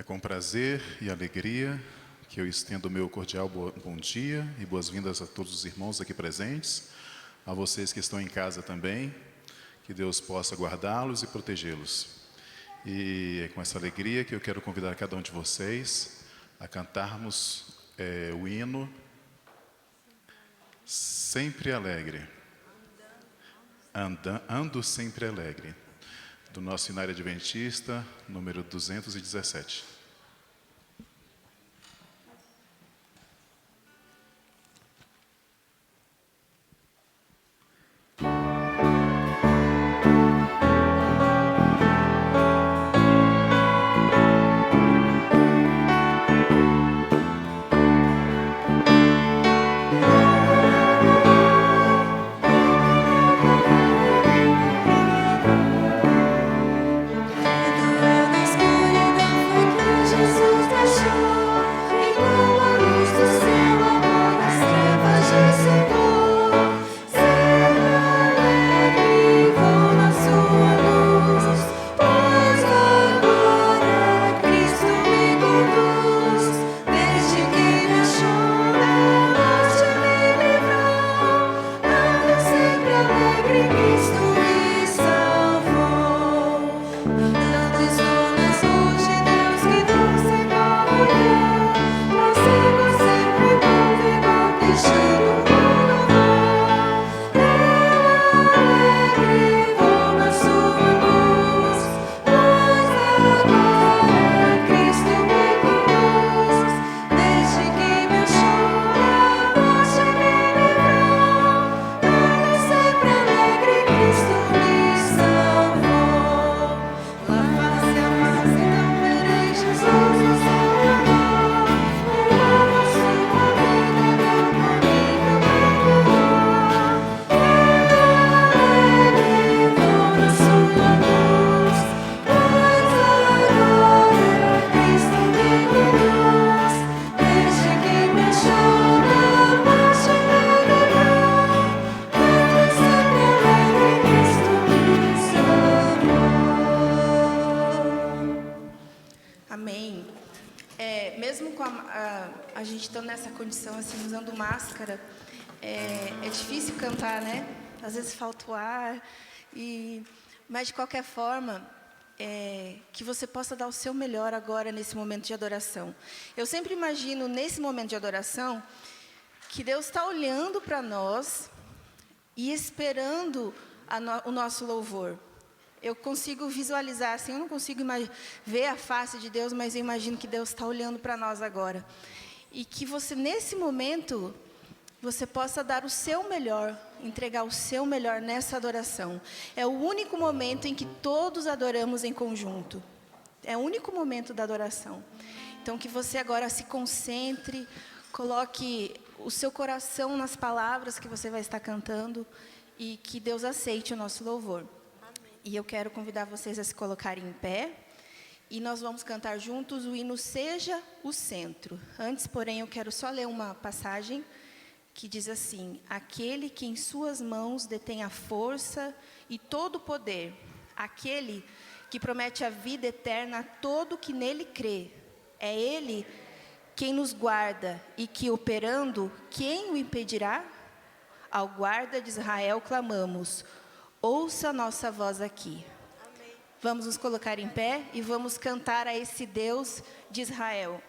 com prazer e alegria que eu estendo o meu cordial bom dia e boas-vindas a todos os irmãos aqui presentes, a vocês que estão em casa também, que Deus possa guardá-los e protegê-los. E é com essa alegria que eu quero convidar cada um de vocês a cantarmos o hino Sempre Alegre, Ando Sempre Alegre, do nosso Seminário Adventista, número 217. A gente está nessa condição, assim, usando máscara, é difícil cantar, né? Às vezes falta o ar, mas de qualquer forma, que você possa dar o seu melhor agora nesse momento de adoração. Eu sempre imagino, nesse momento de adoração, que Deus está olhando para nós e esperando o nosso louvor. Eu consigo visualizar, assim, eu não consigo ver a face de Deus, mas eu imagino que Deus está olhando para nós agora. E que você, nesse momento, você possa dar o seu melhor, entregar o seu melhor nessa adoração. É o único momento em que todos adoramos em conjunto. É o único momento da adoração. Então, que você agora se concentre, coloque o seu coração nas palavras que você vai estar cantando e que Deus aceite o nosso louvor. E eu quero convidar vocês a se colocarem em pé. E nós vamos cantar juntos o hino Seja o Centro. Antes, porém, eu quero só ler uma passagem que diz assim: aquele que em suas mãos detém a força e todo o poder, aquele que promete a vida eterna a todo que nele crê, é ele quem nos guarda e que, operando, quem o impedirá? Ao guarda de Israel clamamos, ouça a nossa voz aqui. Amém. Vamos nos colocar em pé e vamos cantar a esse Deus de Israel.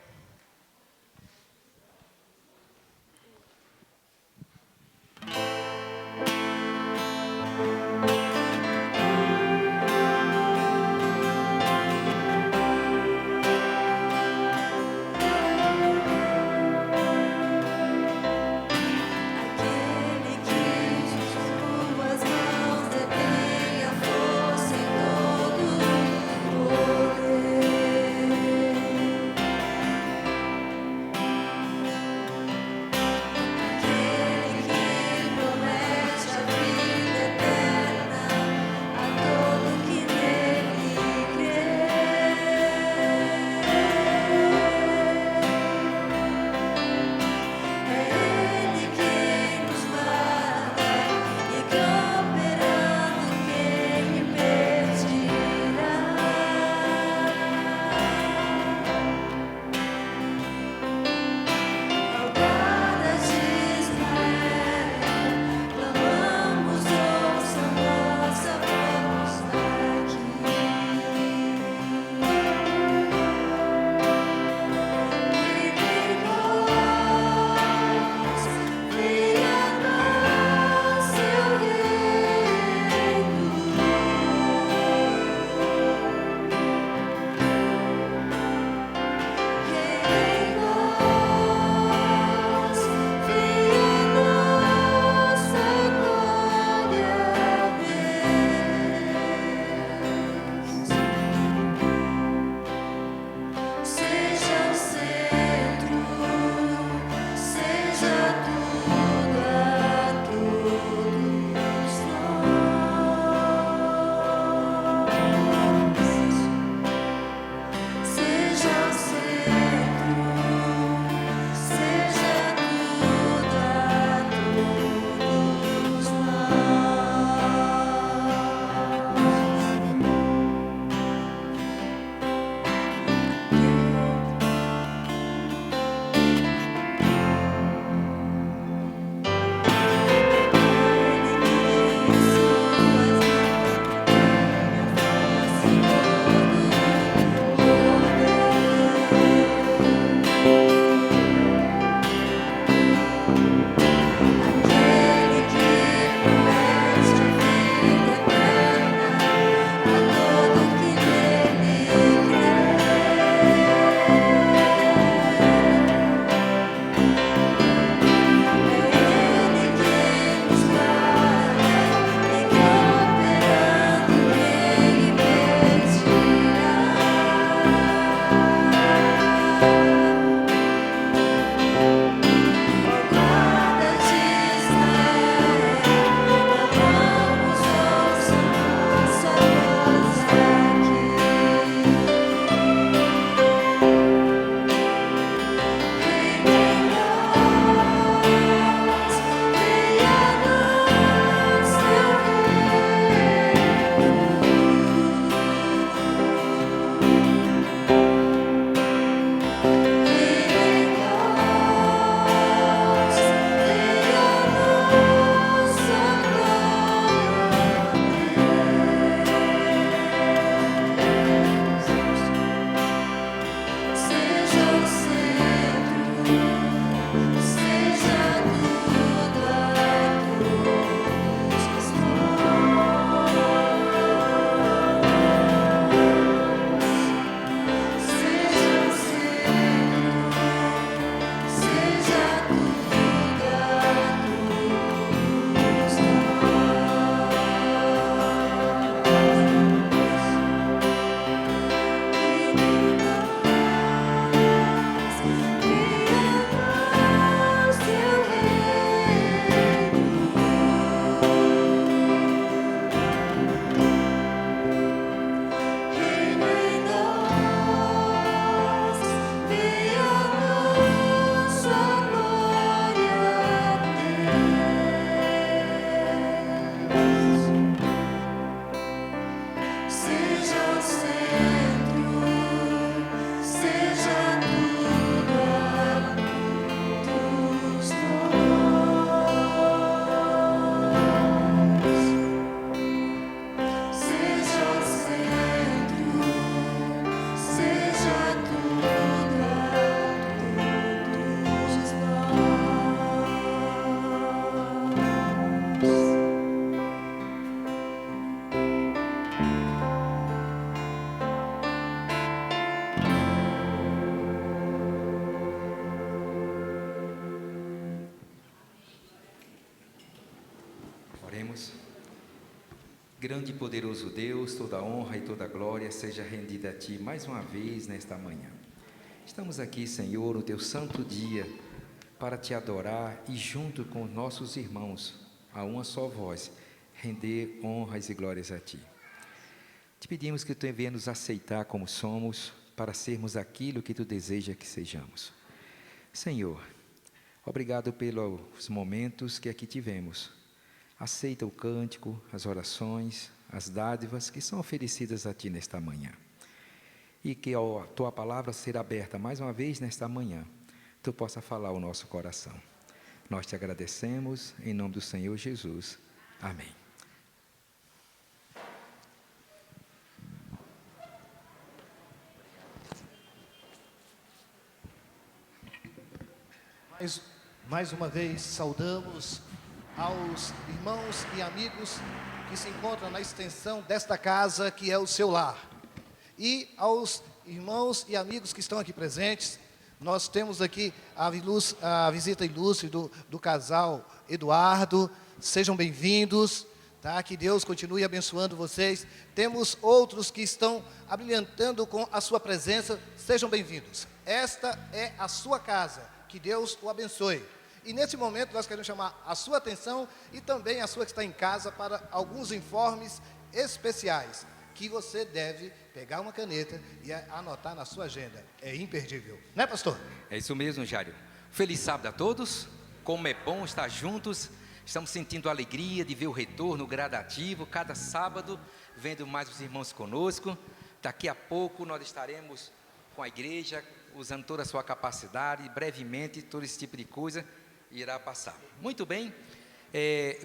Oremos. Grande e poderoso Deus, toda honra e toda glória seja rendida a Ti mais uma vez nesta manhã. Estamos aqui, Senhor, no Teu santo dia, para Te adorar e junto com nossos irmãos, a uma só voz, render honras e glórias a Ti. Te pedimos que Tu venha nos aceitar como somos, para sermos aquilo que Tu deseja que sejamos. Senhor, obrigado pelos momentos que aqui tivemos. Aceita o cântico, as orações, as dádivas que são oferecidas a Ti nesta manhã. E que a Tua palavra será aberta mais uma vez nesta manhã, Tu possa falar ao nosso coração. Nós Te agradecemos, em nome do Senhor Jesus. Amém. Mais uma vez, saudamos aos irmãos e amigos que se encontram na extensão desta casa, que é o seu lar. E aos irmãos e amigos que estão aqui presentes, nós temos aqui a visita ilustre do casal Eduardo. Sejam bem-vindos, tá? Que Deus continue abençoando vocês. Temos outros que estão abrilhantando com a sua presença. Sejam bem-vindos. Esta é a sua casa. Que Deus o abençoe. E nesse momento nós queremos chamar a sua atenção e também a sua que está em casa para alguns informes especiais que você deve pegar uma caneta e anotar na sua agenda. É imperdível. Né, pastor? É isso mesmo, Jário. Feliz sábado a todos. Como é bom estar juntos. Estamos sentindo a alegria de ver o retorno gradativo, cada sábado, vendo mais os irmãos conosco. Daqui a pouco nós estaremos com a igreja, usando toda a sua capacidade, brevemente, todo esse tipo de coisa irá passar. Muito bem,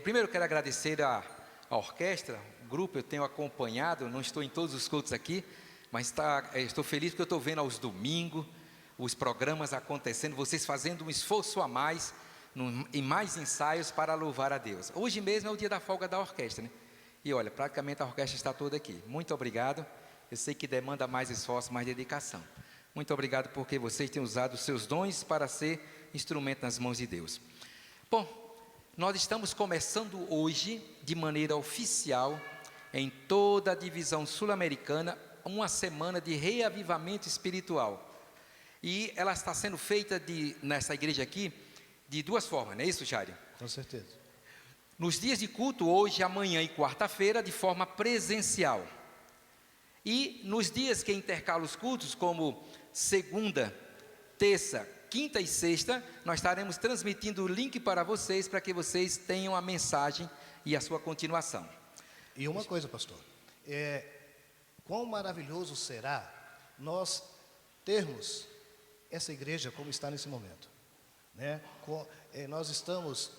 primeiro eu quero agradecer a orquestra, o grupo, eu tenho acompanhado, não estou em todos os cultos aqui, mas estou feliz porque eu estou vendo aos domingos, os programas acontecendo, vocês fazendo um esforço a mais, em mais ensaios para louvar a Deus. Hoje mesmo é o dia da folga da orquestra, né? E olha, praticamente a orquestra está toda aqui. Muito obrigado, eu sei que demanda mais esforço, mais dedicação. Muito obrigado porque vocês têm usado os seus dons para ser instrumento nas mãos de Deus. Bom, nós estamos começando hoje, de maneira oficial, em toda a divisão sul-americana, uma semana de reavivamento espiritual. E ela está sendo feita nessa igreja aqui, de duas formas, não é isso, Jário? Com certeza. Nos dias de culto, hoje, amanhã e quarta-feira, de forma presencial. E nos dias que intercalam os cultos, como segunda, terça, quinta e sexta, nós estaremos transmitindo o link para vocês, para que vocês tenham a mensagem e a sua continuação. E uma coisa, pastor, quão maravilhoso será nós termos essa igreja como está nesse momento, né? Nós estamos,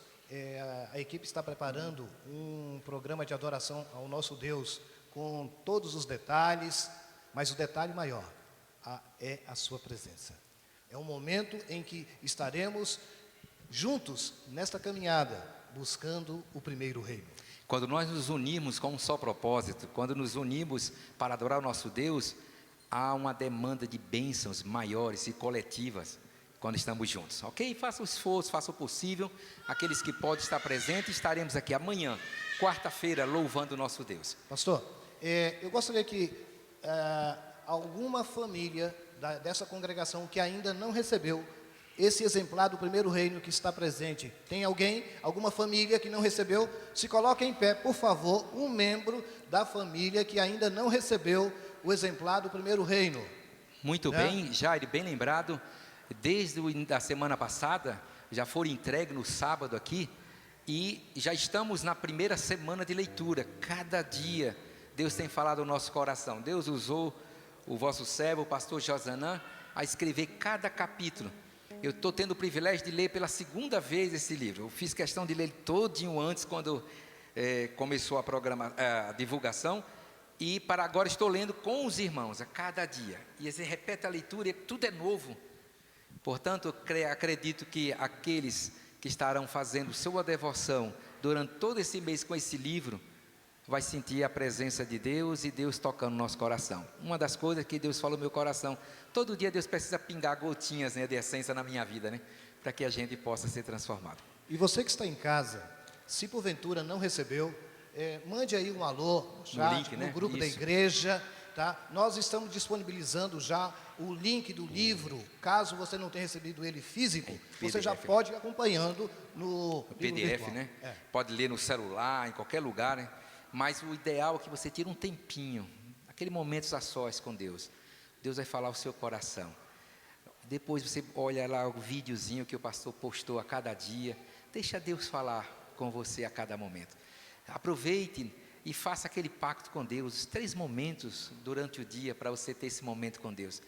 a equipe está preparando um programa de adoração ao nosso Deus, com todos os detalhes, mas o detalhe maior é a sua presença. É um momento em que estaremos juntos nesta caminhada, buscando o primeiro reino. Quando nós nos unimos com um só propósito, quando nos unimos para adorar o nosso Deus, há uma demanda de bênçãos maiores e coletivas quando estamos juntos, ok? Faça o esforço, faça o possível. Aqueles que podem estar presentes, estaremos aqui amanhã, quarta-feira, louvando o nosso Deus. Pastor, eu gostaria que alguma família dessa congregação que ainda não recebeu esse exemplar do primeiro reino que está presente, tem alguma família que não recebeu? Se coloque em pé, por favor, um membro da família que ainda não recebeu o exemplar do primeiro reino. Muito bem, Jair, bem lembrado. Desde a semana passada, já foram entregues no sábado aqui, e já estamos na primeira semana de leitura. Cada dia Deus tem falado ao nosso coração. Deus usou o vosso servo, o pastor Josanã, a escrever cada capítulo. Eu estou tendo o privilégio de ler pela segunda vez esse livro. Eu fiz questão de ler todinho antes, quando começou a divulgação, e para agora estou lendo com os irmãos, a cada dia. E você repete a leitura e tudo é novo. Portanto, eu acredito que aqueles que estarão fazendo sua devoção durante todo esse mês com esse livro, vai sentir a presença de Deus e Deus tocando no nosso coração. Uma das coisas que Deus falou no meu coração, todo dia Deus precisa pingar gotinhas, né, de essência na minha vida, para que a gente possa ser transformado. E você que está em casa, se porventura não recebeu, mande aí um alô no chat, link, né? no grupo da Isso. igreja, tá? Nós estamos disponibilizando já o link do livro, caso você não tenha recebido ele físico, você já PDF. pode ir acompanhando no livro PDF, virtual. né? É. Pode ler no celular, em qualquer lugar, né? Mas o ideal é que você tire um tempinho, aquele momento a sós com Deus. Deus vai falar ao seu coração. Depois você olha lá o videozinho que o pastor postou a cada dia. Deixa Deus falar com você a cada momento. Aproveite e faça aquele pacto com Deus. Os 3 momentos durante o dia para você ter esse momento com Deus.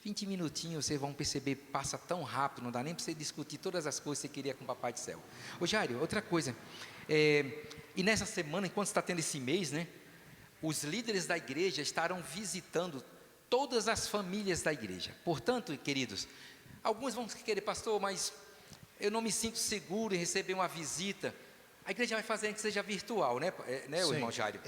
20 minutinhos, vocês vão perceber, passa tão rápido, não dá nem para você discutir todas as coisas que você queria com o Papai do Céu. Ô Jário, outra coisa, e nessa semana, enquanto está tendo esse mês, né, os líderes da igreja estarão visitando todas as famílias da igreja. Portanto, queridos, alguns vão querer, pastor, mas eu não me sinto seguro em receber uma visita. A igreja vai fazer que seja virtual, né, o irmão Jário?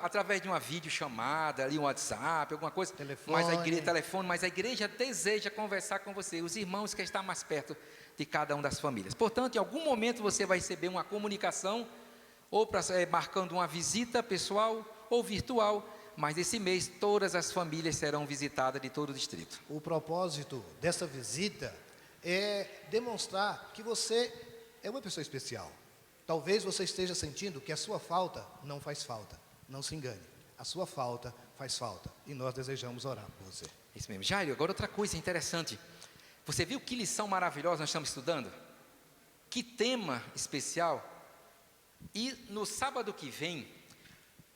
Através de uma videochamada, ali um WhatsApp, alguma coisa. Telefone. Mas a igreja deseja conversar com você, os irmãos que estão mais perto de cada uma das famílias. Portanto, em algum momento você vai receber uma comunicação, ou marcando uma visita pessoal ou virtual, mas esse mês todas as famílias serão visitadas de todo o distrito. O propósito dessa visita é demonstrar que você é uma pessoa especial. Talvez você esteja sentindo que a sua falta não faz falta. Não se engane. A sua falta faz falta. E nós desejamos orar por você. Isso mesmo. Jairo, agora outra coisa interessante. Você viu que lição maravilhosa nós estamos estudando? Que tema especial. E no sábado que vem,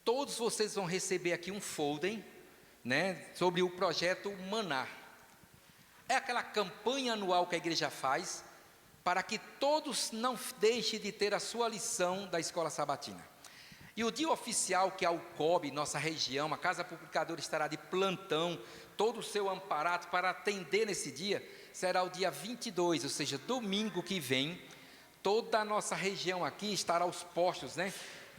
todos vocês vão receber aqui um folder, né, sobre o projeto Maná. É aquela campanha anual que a igreja faz para que todos não deixem de ter a sua lição da escola sabatina. E o dia oficial, que é o COB, nossa região, a Casa Publicadora estará de plantão, todo o seu amparato para atender nesse dia, será o dia 22, ou seja, domingo que vem. Toda a nossa região aqui estará aos postos, né?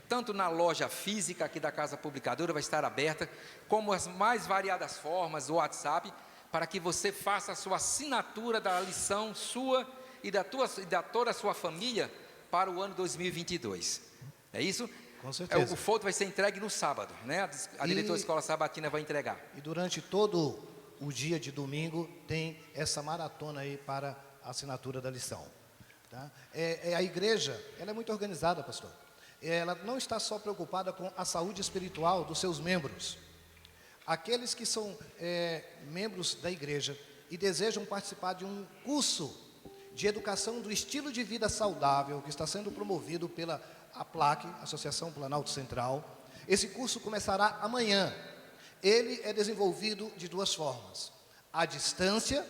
Tanto na loja física aqui da Casa Publicadora vai estar aberta, como as mais variadas formas, o WhatsApp, para que você faça a sua assinatura da lição sua e da toda a sua família para o ano 2022. É isso? Com certeza. O folder vai ser entregue no sábado, né? A diretora da Escola Sabatina vai entregar. E durante todo o dia de domingo tem essa maratona aí para a assinatura da lição. Tá? A igreja, ela é muito organizada, pastor. Ela não está só preocupada com a saúde espiritual dos seus membros. Aqueles que são membros da igreja e desejam participar de um curso de educação do estilo de vida saudável, que está sendo promovido pela APLAC, Associação Planalto Central. Esse curso começará amanhã. Ele é desenvolvido de 2 formas: à distância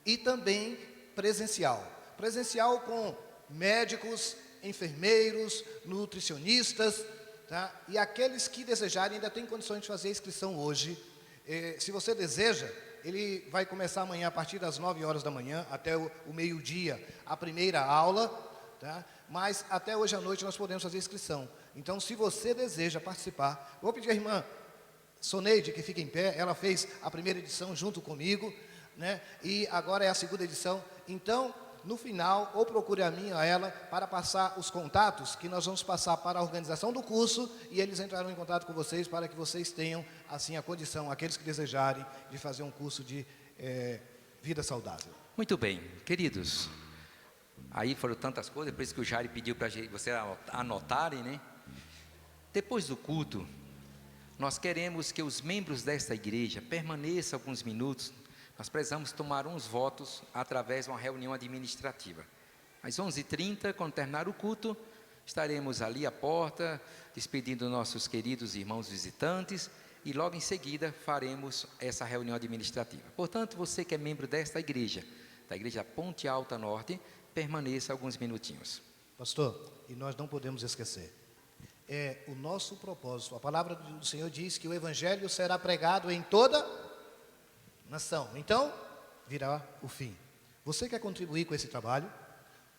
e também presencial. Presencial com médicos, enfermeiros, nutricionistas, tá? E aqueles que desejarem ainda têm condições de fazer a inscrição hoje. Se você deseja, ele vai começar amanhã a partir das 9 horas da manhã até o meio-dia, a primeira aula, tá? Mas até hoje à noite nós podemos fazer a inscrição. Então, se você deseja participar, vou pedir à irmã Soneide que fica em pé. Ela fez a primeira edição junto comigo, né? E agora é a segunda edição. Então, no final, ou procure a mim ou a ela para passar os contatos que nós vamos passar para a organização do curso, e eles entrarão em contato com vocês para que vocês tenham assim a condição, aqueles que desejarem, de fazer um curso de vida saudável. Muito bem, queridos. Aí foram tantas coisas, por isso que o Jair pediu para vocês anotarem, né? Depois do culto, nós queremos que os membros desta igreja permaneçam alguns minutos. Nós precisamos tomar uns votos através de uma reunião administrativa. Às 11h30, quando terminar o culto, estaremos ali à porta, despedindo nossos queridos irmãos visitantes, e logo em seguida faremos essa reunião administrativa. Portanto, você que é membro desta igreja, da Igreja Ponte Alta Norte, permaneça alguns minutinhos. Pastor, e nós não podemos esquecer, o nosso propósito. A palavra do Senhor diz que o Evangelho será pregado em toda nação. Então, virá o fim. Você quer contribuir com esse trabalho?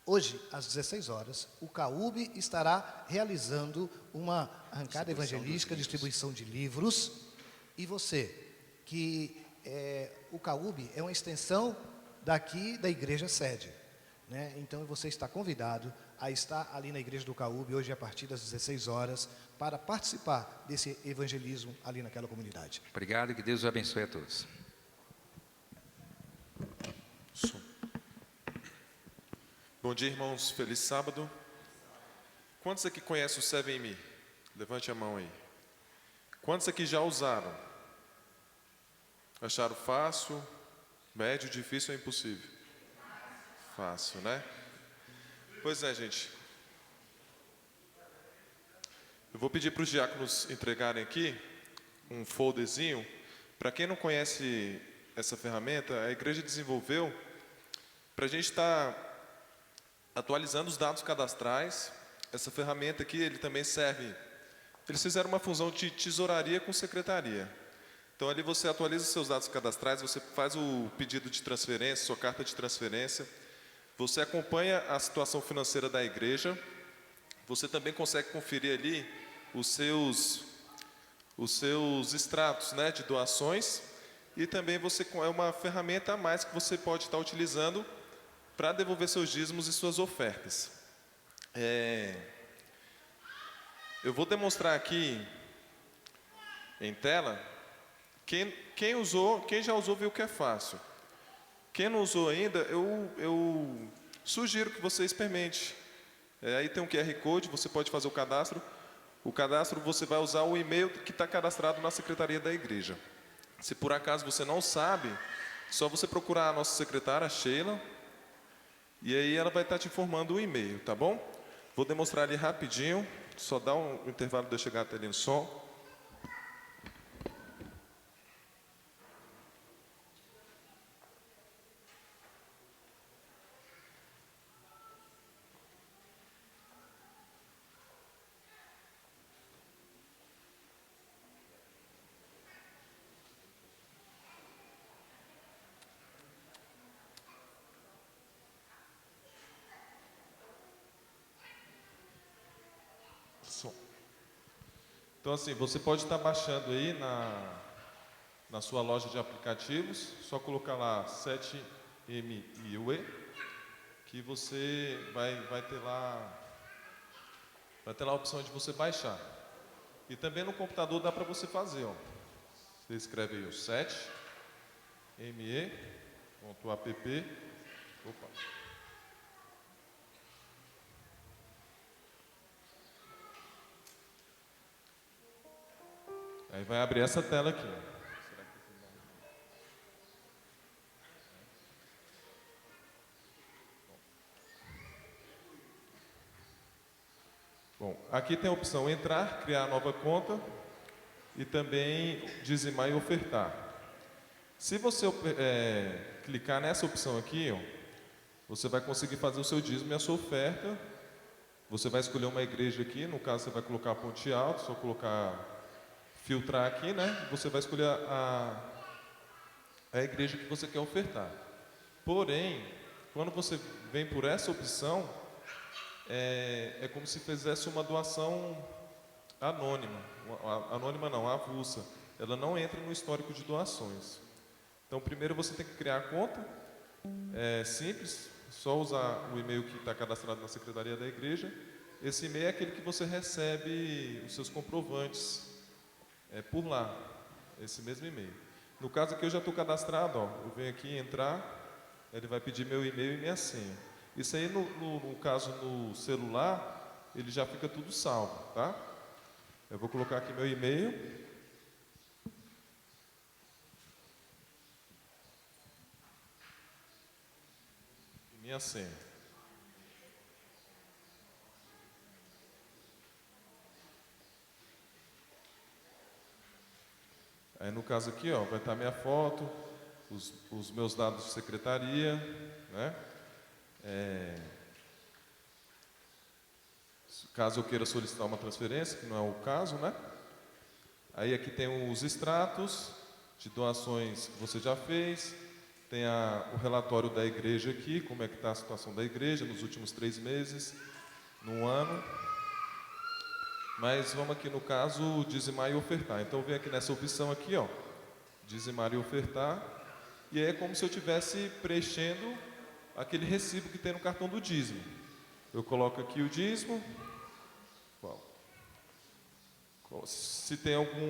Hoje, às 16 horas, o CAUB estará realizando uma arrancada evangelística, distribuição de livros. E você, que o CAUB é uma extensão daqui da igreja sede, né? Então, você está convidado a estar ali na igreja do Caúbe, hoje a partir das 16 horas, para participar desse evangelismo ali naquela comunidade. Obrigado e que Deus os abençoe a todos. Bom dia, irmãos. Feliz sábado. Quantos aqui conhecem o 7Me? Levante a mão aí. Quantos aqui já usaram? Acharam fácil, médio, difícil ou impossível? Fácil, né? Pois é, gente. Eu vou pedir para os diáconos entregarem aqui um folderzinho. Para quem não conhece essa ferramenta, a igreja desenvolveu para a gente estar atualizando os dados cadastrais. Essa ferramenta aqui, ele também serve. Eles fizeram uma fusão de tesouraria com secretaria. Então, ali você atualiza os seus dados cadastrais, você faz o pedido de transferência, sua carta de transferência, você acompanha a situação financeira da igreja, você também consegue conferir ali os seus extratos, né, de doações, e também é uma ferramenta a mais que você pode estar utilizando para devolver seus dízimos e suas ofertas. Eu vou demonstrar aqui em tela. Quem já usou viu que é fácil. Quem não usou ainda, eu sugiro que você experimente. Aí tem um QR Code, você pode fazer o cadastro. O cadastro você vai usar o e-mail que está cadastrado na secretaria da igreja. Se por acaso você não sabe, só você procurar a nossa secretária, Sheila, e aí ela vai estar te informando o e-mail, tá bom? Vou demonstrar ali rapidinho, só dá um intervalo de eu chegar até ali no som. Então, assim, você pode estar baixando aí na sua loja de aplicativos, só colocar lá 7MIUE, que você vai ter lá a opção de você baixar. E também no computador dá para você fazer, ó. Você escreve aí o 7me.app. Opa. Aí vai abrir essa tela aqui. Bom, aqui tem a opção entrar, criar nova conta e também dizimar e ofertar. Se você clicar nessa opção aqui, ó, você vai conseguir fazer o seu dízimo e a sua oferta. Você vai escolher uma igreja aqui, no caso você vai colocar Ponte Alto, só colocar filtrar aqui, né? Você vai escolher a igreja que você quer ofertar. Porém, quando você vem por essa opção, é como se fizesse uma doação anônima. Anônima não, avulsa. Ela não entra no histórico de doações. Então, primeiro você tem que criar a conta. É simples, só usar o e-mail que está cadastrado na secretaria da igreja. Esse e-mail é aquele que você recebe os seus comprovantes por lá, esse mesmo e-mail. No caso aqui eu já estou cadastrado, ó, eu venho aqui entrar, ele vai pedir meu e-mail e minha senha. Isso aí no caso no celular, ele já fica tudo salvo, tá? Eu vou colocar aqui meu e-mail. E minha senha. Aí no caso aqui, ó, vai estar minha foto, os meus dados de secretaria, né? Caso eu queira solicitar uma transferência, que não é o caso, né? Aí aqui tem os extratos de doações que você já fez, tem o relatório da igreja aqui, como é que está a situação da igreja nos últimos 3 meses, no ano. Mas vamos aqui no caso dizimar e ofertar. Então vem aqui nessa opção aqui, ó, dizimar e ofertar, e aí é como se eu estivesse preenchendo aquele recibo que tem no cartão do dízimo. Eu coloco aqui o dízimo. Se tem alguma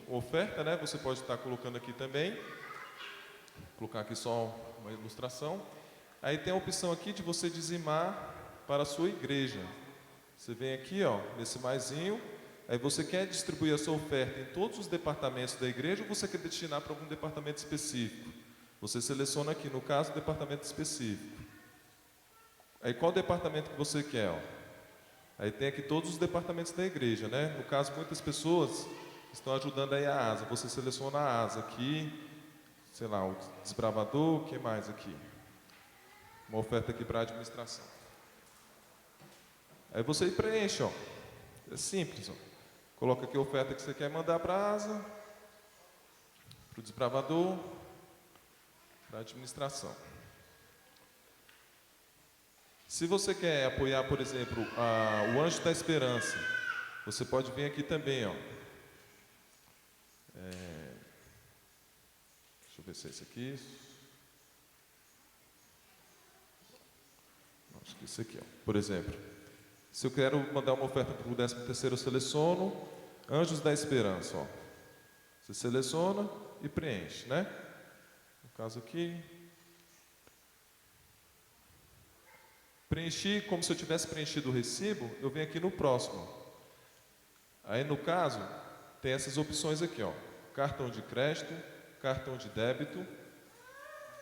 oferta, né, você pode estar colocando aqui também. Vou colocar aqui só uma ilustração. Aí tem a opção aqui de você dizimar para a sua igreja. Você vem aqui, ó, nesse maisinho. Aí você quer distribuir a sua oferta em todos os departamentos da igreja ou você quer destinar para algum departamento específico? Você seleciona aqui, no caso, o departamento específico. Aí qual departamento que você quer, ó? Aí tem aqui todos os departamentos da igreja, né? No caso, muitas pessoas estão ajudando aí a asa. Você seleciona a asa aqui, sei lá, o desbravador, o que mais aqui? Uma oferta aqui para a administração. Aí você preenche, ó. É simples, ó. Coloca aqui a oferta que você quer mandar para a asa, para o desbravador, para a administração. Se você quer apoiar, por exemplo, o Anjo da Esperança, você pode vir aqui também, ó. Deixa eu ver se é esse aqui. Acho que esse aqui, ó. Por exemplo, se eu quero mandar uma oferta para o 13º, eu seleciono Anjos da Esperança, ó. Você seleciona e preenche, né? No caso aqui, preenchi como se eu tivesse preenchido o recibo, eu venho aqui no próximo. Aí no caso, tem essas opções aqui, ó. Cartão de crédito, cartão de débito,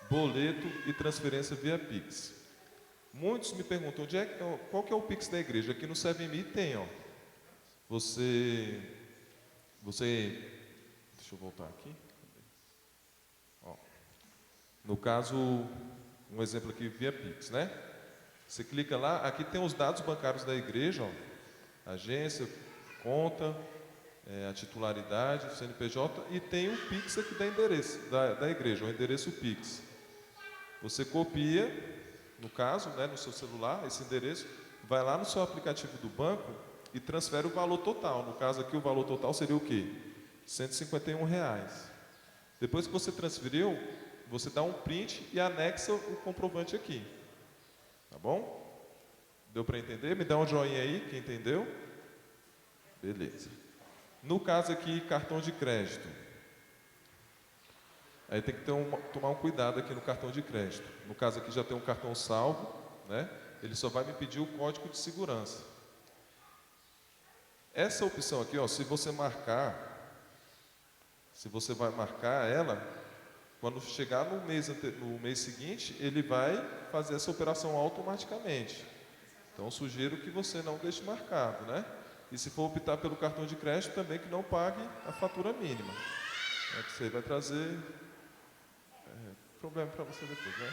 boleto e transferência via Pix. Muitos me perguntam, qual que é o Pix da igreja? Aqui no 7Me tem, ó. Você, deixa eu voltar aqui. Ó. No caso, um exemplo aqui via Pix, né? Você clica lá, aqui tem os dados bancários da igreja, ó, agência, conta, a titularidade, o CNPJ, e tem o Pix aqui da igreja, o endereço Pix. Você copia, no caso, né, no seu celular, esse endereço, vai lá no seu aplicativo do banco e transfere o valor total. No caso aqui, o valor total seria o quê? R$151. Depois que você transferiu, você dá um print e anexa o comprovante aqui. Tá bom? Deu para entender? Me dá um joinha aí, quem entendeu? Beleza. No caso aqui, cartão de crédito. Aí tem que tomar um cuidado aqui no cartão de crédito. No caso aqui já tem um cartão salvo, né? Ele só vai me pedir o código de segurança. Essa opção aqui, ó, se você vai marcar ela, quando chegar no mês seguinte, ele vai fazer essa operação automaticamente. Então, sugiro que você não deixe marcado, né? E se for optar pelo cartão de crédito, também que não pague a fatura mínima. Que isso aí vai trazer problema para você depois, né?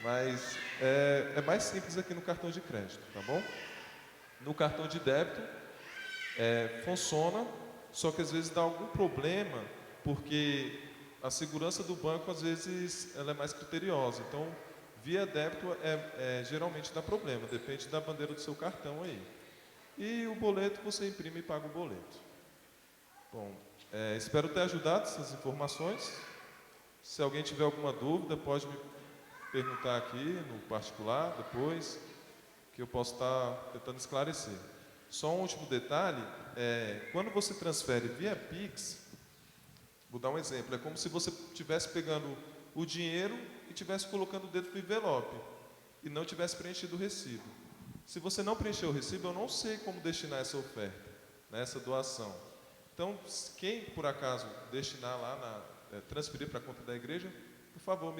Mas é mais simples aqui no cartão de crédito, tá bom? No cartão de débito, funciona, só que às vezes dá algum problema, porque a segurança do banco, às vezes, ela é mais criteriosa. Então, via débito, geralmente dá problema, depende da bandeira do seu cartão aí. E o boleto, você imprime e paga o boleto. Bom, espero ter ajudado essas informações. Se alguém tiver alguma dúvida, pode me perguntar aqui, no particular, depois, que eu posso estar tentando esclarecer. Só um último detalhe, quando você transfere via Pix, vou dar um exemplo, é como se você estivesse pegando o dinheiro e estivesse colocando dentro do envelope e não tivesse preenchido o recibo. Se você não preencher o recibo, eu não sei como destinar essa oferta, né, essa doação. Então, quem por acaso destinar lá, transferir para a conta da igreja, por favor,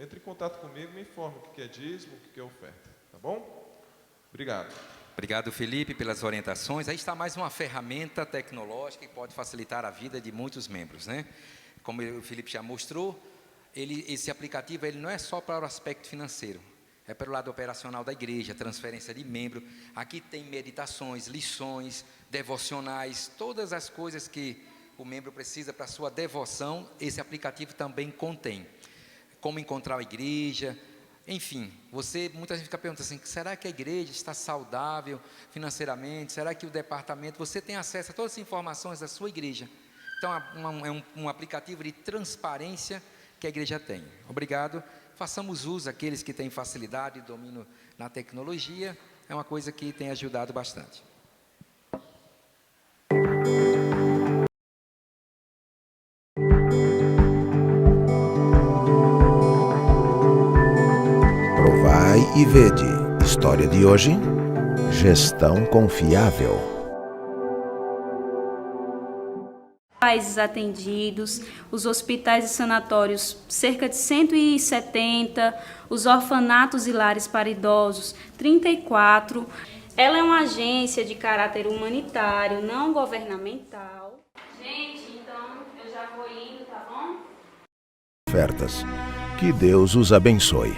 entre em contato comigo, me informe o que é dízimo, o que é oferta, tá bom? Obrigado. Obrigado, Felipe, pelas orientações. Aí está mais uma ferramenta tecnológica que pode facilitar a vida de muitos membros, né? Como o Felipe já mostrou, esse aplicativo ele não é só para o aspecto financeiro, é para o lado operacional da igreja, transferência de membro. Aqui tem meditações, lições, devocionais, todas as coisas que o membro precisa para a sua devoção, esse aplicativo também contém. Como encontrar a igreja, enfim, muita gente fica perguntando assim, será que a igreja está saudável financeiramente? Será que o departamento, você tem acesso a todas as informações da sua igreja? Então, é um aplicativo de transparência que a igreja tem. Obrigado. façamos uso, aqueles que têm facilidade e domínio na tecnologia, é uma coisa que tem ajudado bastante. Provai e vede. História de hoje: gestão confiável. Países atendidos, os hospitais e sanatórios, cerca de 170, os orfanatos e lares para idosos, 34. Ela é uma agência de caráter humanitário, não governamental. Gente, então eu já vou indo, tá bom? Ofertas. Que Deus os abençoe.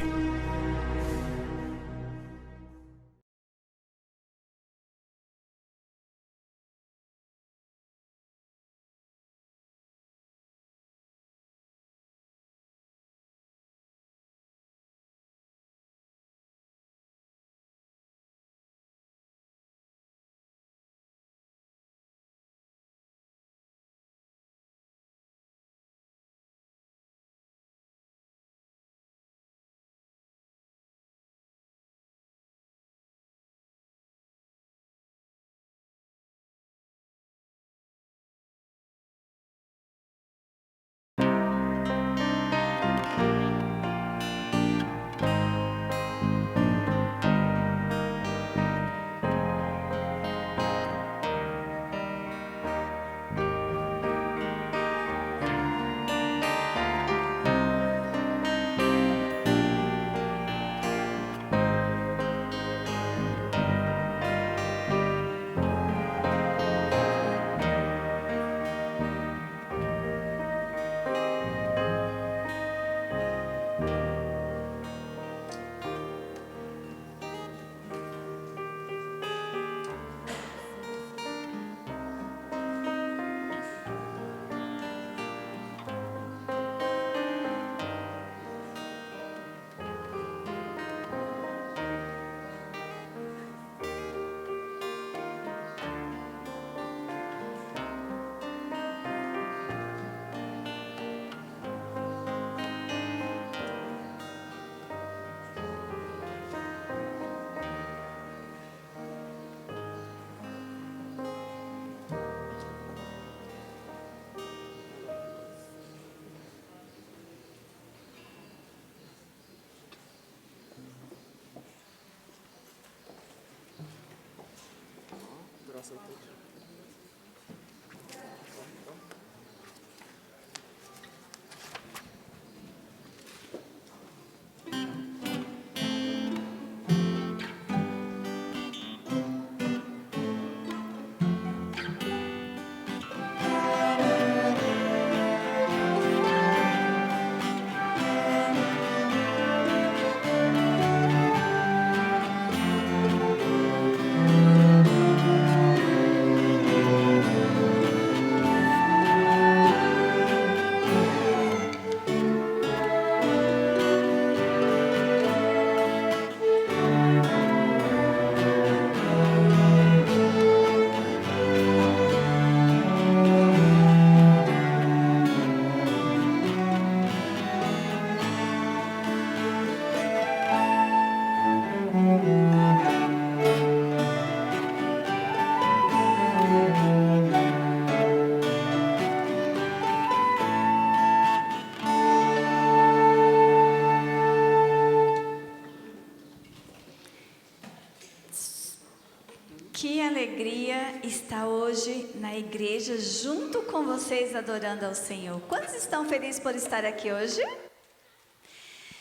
Que alegria estar hoje na igreja junto com vocês adorando ao Senhor. Quantos estão felizes por estar aqui hoje?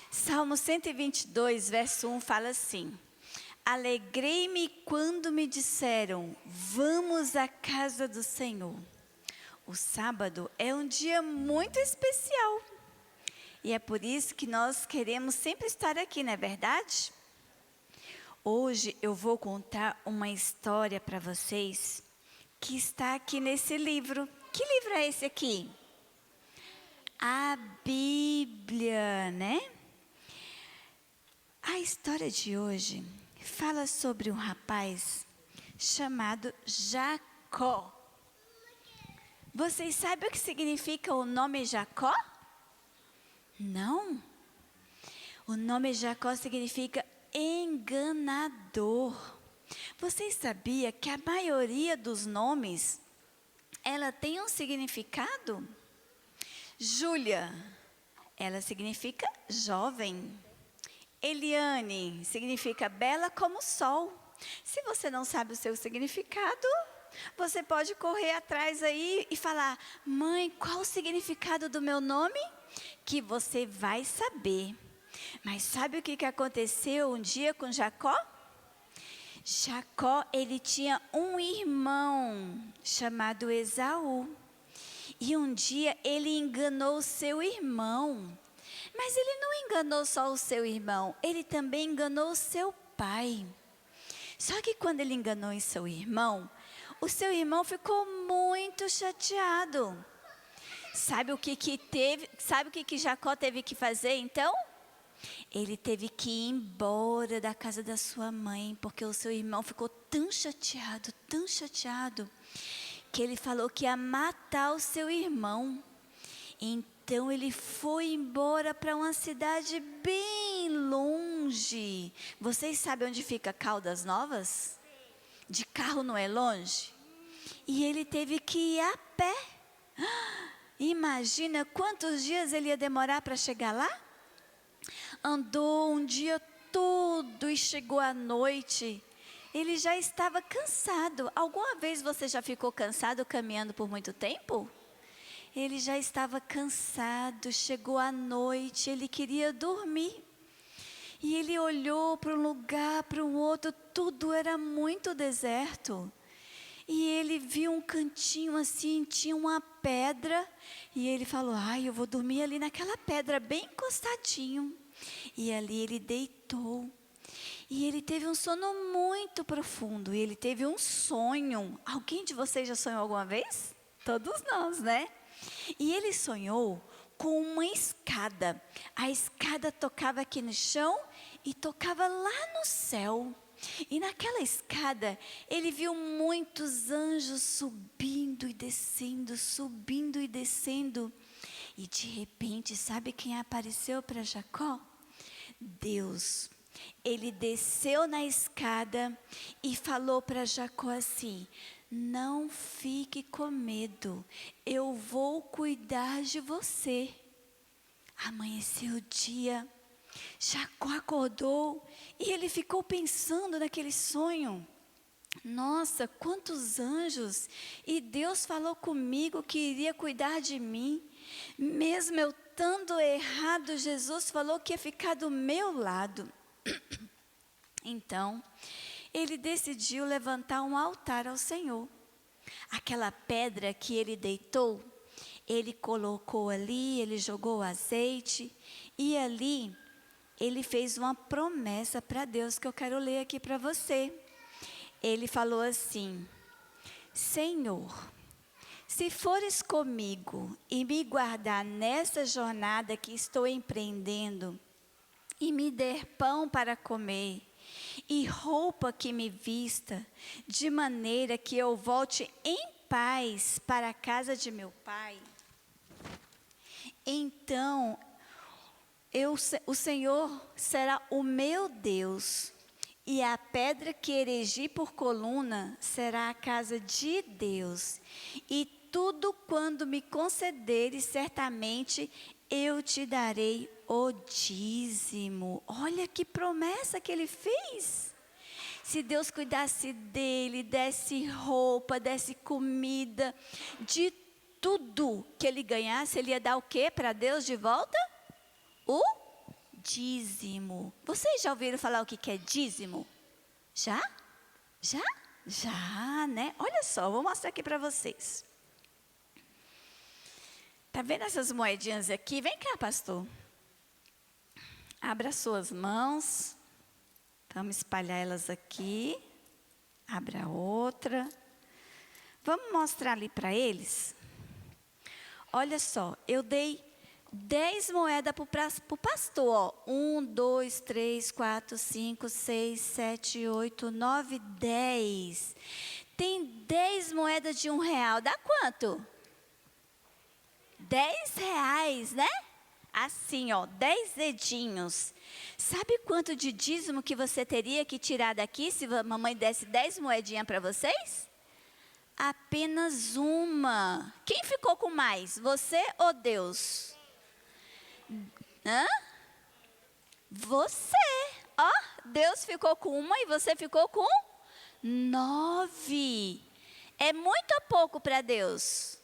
Salmo 122, verso 1 fala assim: alegrei-me quando me disseram, vamos à casa do Senhor. O sábado é um dia muito especial. E é por isso que nós queremos sempre estar aqui, não é verdade? Hoje eu vou contar uma história para vocês que está aqui nesse livro. Que livro é esse aqui? A Bíblia, né? A história de hoje fala sobre um rapaz chamado Jacó. Vocês sabem o que significa o nome Jacó? Não? O nome Jacó significa enganador. Vocês sabiam que a maioria dos nomes, ela tem um significado? Júlia, ela significa jovem. Eliane significa bela como o sol. Se você não sabe o seu significado, você pode correr atrás aí e falar: mãe, qual o significado do meu nome? Que você vai saber. Mas sabe o que aconteceu um dia com Jacó? Jacó, ele tinha um irmão chamado Esaú. E um dia ele enganou o seu irmão. Mas ele não enganou só o seu irmão, ele também enganou o seu pai. Só que quando ele enganou o seu irmão ficou muito chateado. Sabe o que Jacó teve que fazer então? Ele teve que ir embora da casa da sua mãe, porque o seu irmão ficou tão chateado, que ele falou que ia matar o seu irmão. Então ele foi embora para uma cidade bem longe. Vocês sabem onde fica Caldas Novas? De carro não é longe? E ele teve que ir a pé. Imagina quantos dias ele ia demorar para chegar lá? Andou um dia todo e chegou à noite. Ele já estava cansado. Alguma vez você já ficou cansado caminhando por muito tempo? Ele já estava cansado, chegou à noite, ele queria dormir. E ele olhou para um lugar, para um outro, tudo era muito deserto. E ele viu um cantinho assim, tinha uma pedra. E ele falou: eu vou dormir ali naquela pedra, bem encostadinho. E ali ele deitou. E ele teve um sono muito profundo. E ele teve um sonho. Alguém de vocês já sonhou alguma vez? Todos nós, né? E ele sonhou com uma escada. A escada tocava aqui no chão e tocava lá no céu. E naquela escada, ele viu muitos anjos subindo e descendo, subindo e descendo. E de repente, sabe quem apareceu para Jacó? Deus. Ele desceu na escada e falou para Jacó assim: não fique com medo, eu vou cuidar de você. Amanheceu o dia, Jacó acordou e ele ficou pensando naquele sonho. Nossa, quantos anjos! E Deus falou comigo que iria cuidar de mim. Mesmo eu estando errado, Jesus falou que ia ficar do meu lado. Então, ele decidiu levantar um altar ao Senhor. Aquela pedra que ele deitou, ele colocou ali, ele jogou azeite. E ali, ele fez uma promessa para Deus que eu quero ler aqui para você. Ele falou assim: Senhor, se fores comigo e me guardar nessa jornada que estou empreendendo, e me der pão para comer, e roupa que me vista, de maneira que eu volte em paz para a casa de meu pai, então o Senhor será o meu Deus, e a pedra que erigi por coluna será a casa de Deus, e tudo quando me concederes, certamente eu te darei o dízimo. Olha que promessa que ele fez. Se Deus cuidasse dele, desse roupa, desse comida, de tudo que ele ganhasse, ele ia dar o que para Deus de volta? O dízimo. Vocês já ouviram falar o que é dízimo? Já? Já, né? Olha só, vou mostrar aqui para vocês. Tá vendo essas moedinhas aqui? Vem cá, pastor. Abra suas mãos. Vamos espalhar elas aqui. Abra outra. Vamos mostrar ali para eles. Olha só, eu dei 10 moedas para o pastor. 1, 2, 3, 4, 5, 6, 7, 8, 9, 10. Tem 10 moedas de R$1. Dá quanto? R$10, né? assim, ó, 10 dedinhos. Sabe quanto de dízimo que você teria que tirar daqui se a mamãe desse 10 moedinhas para vocês? Apenas uma. Quem ficou com mais? Você ou Deus? Hã? Você. Ó, Deus ficou com uma e você ficou com 9. É muito ou pouco para Deus?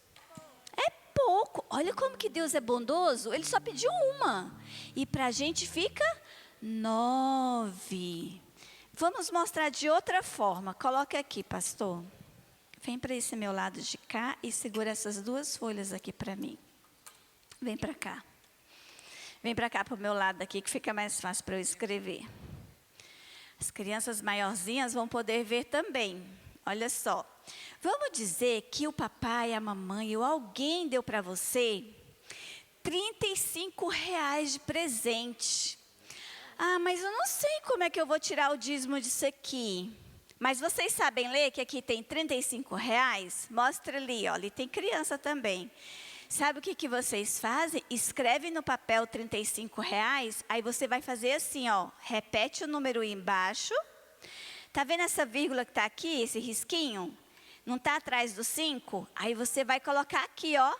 É pouco. Olha como que Deus é bondoso. Ele só pediu uma. E para a gente fica 9. Vamos mostrar de outra forma. Coloca aqui, pastor. Vem para esse meu lado de cá e segura essas 2 folhas aqui para mim. Vem para cá. Vem para cá para o meu lado aqui, que fica mais fácil para eu escrever. As crianças maiorzinhas vão poder ver também. Olha só. Vamos dizer que o papai, a mamãe ou alguém deu para você R$35 de presente. Ah, mas eu não sei como é que eu vou tirar o dízimo disso aqui. Mas vocês sabem ler que aqui tem R$35? Mostra ali, ó, ali tem criança também. Sabe o que vocês fazem? Escreve no papel R$35, aí você vai fazer assim, ó, repete o número aí embaixo. Tá vendo essa vírgula que está aqui, esse risquinho? Não está atrás do 5? Aí você vai colocar aqui, ó.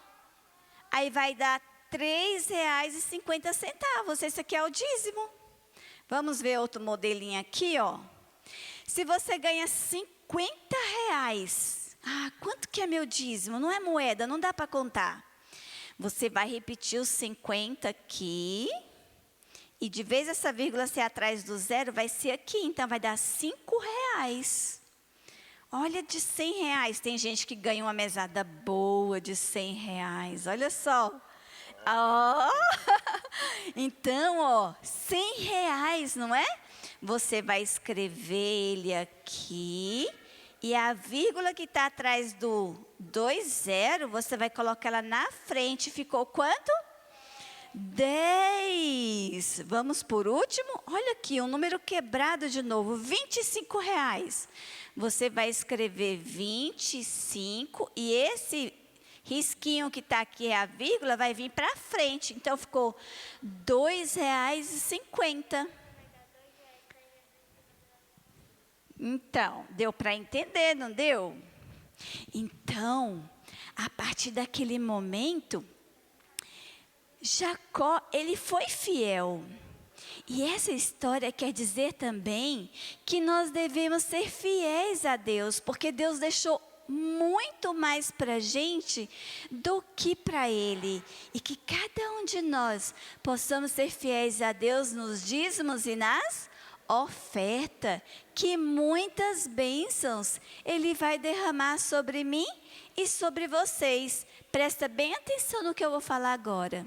Aí vai dar R$3,50. Esse aqui é o dízimo. Vamos ver outro modelinho aqui, ó. Se você ganha R$50, quanto que é meu dízimo? Não é moeda, não dá para contar. Você vai repetir os 50 aqui. E de vez essa vírgula ser atrás do 0, vai ser aqui. Então, vai dar R$5. Olha, de R$100. Tem gente que ganha uma mesada boa de R$100. Olha só. Oh. Então, ó, R$100, não é? Você vai escrever ele aqui. E a vírgula que está atrás do 20, você vai colocar ela na frente. Ficou quanto? 10. Vamos por último? Olha aqui, um número quebrado de novo. R$25. Você vai escrever 25 e esse risquinho que está aqui, a vírgula, vai vir para frente. Então, ficou R$2,50. Então, deu para entender, não deu? Então, a partir daquele momento, Jacó, ele foi fiel. E essa história quer dizer também que nós devemos ser fiéis a Deus, porque Deus deixou muito mais para a gente do que para Ele. E que cada um de nós possamos ser fiéis a Deus nos dízimos e nas ofertas, que muitas bênçãos Ele vai derramar sobre mim e sobre vocês. Presta bem atenção no que eu vou falar agora.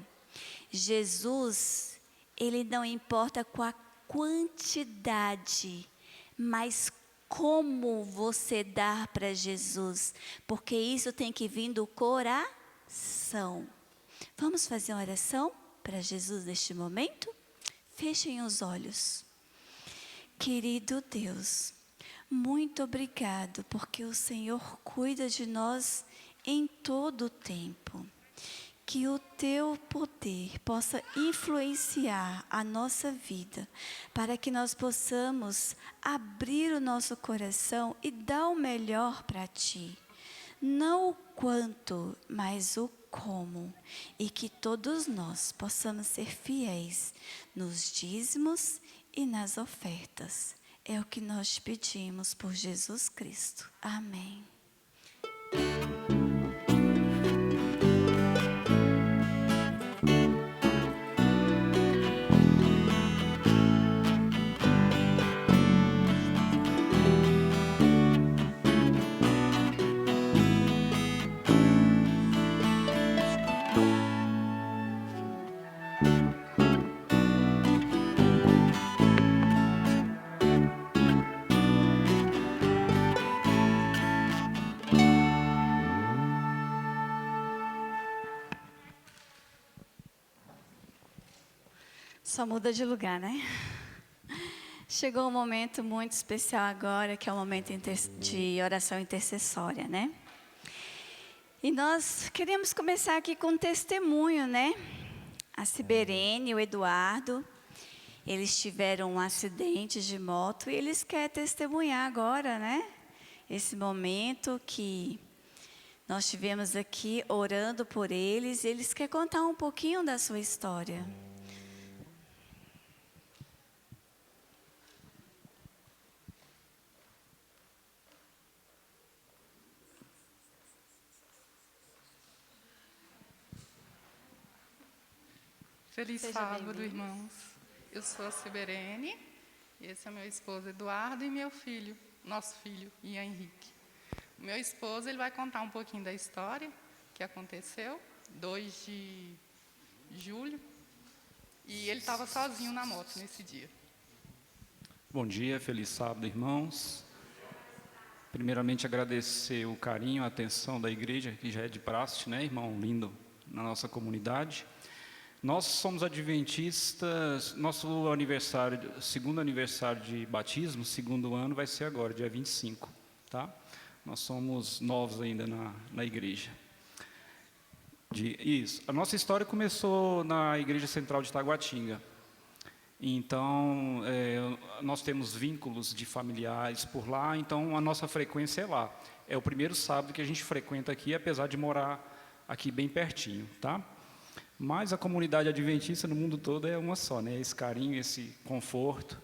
Jesus, Ele não importa com a quantidade, mas como você dá para Jesus, porque isso tem que vir do coração. Vamos fazer uma oração para Jesus neste momento? Fechem os olhos. Querido Deus, muito obrigado, porque o Senhor cuida de nós em todo o tempo. Que o teu poder possa influenciar a nossa vida, para que nós possamos abrir o nosso coração e dar o melhor para ti. Não o quanto, mas o como. E que todos nós possamos ser fiéis nos dízimos e nas ofertas. É o que nós pedimos por Jesus Cristo. Amém. Só muda de lugar, né? Chegou um momento muito especial agora, que é o momento de oração intercessória, né? E nós queremos começar aqui com um testemunho, né? a Ciberene e o Eduardo. Eles tiveram um acidente de moto e eles querem testemunhar agora, né? Esse momento que nós tivemos aqui orando por eles. Eles querem contar um pouquinho da sua história. Feliz sábado, irmãos. Eu sou a Ciberene, esse é meu esposo Eduardo e meu filho, nosso filho, Ian Henrique. O meu esposo, ele vai contar um pouquinho da história que aconteceu, 2 de julho, e ele estava sozinho na moto nesse dia. Bom dia, feliz sábado, irmãos. Primeiramente, agradecer o carinho, a atenção da igreja, que já é de praxe, né, irmão lindo, na nossa comunidade. Nós somos adventistas, nosso aniversário, segundo aniversário de batismo, segundo ano, vai ser agora, dia 25, tá? Nós somos novos ainda na igreja. Isso, a nossa história começou na Igreja Central de Taguatinga. Então, nós temos vínculos de familiares por lá, então a nossa frequência é lá. É o primeiro sábado que a gente frequenta aqui, apesar de morar aqui bem pertinho, tá? Mas a comunidade adventista no mundo todo é uma só, né? Esse carinho, esse conforto.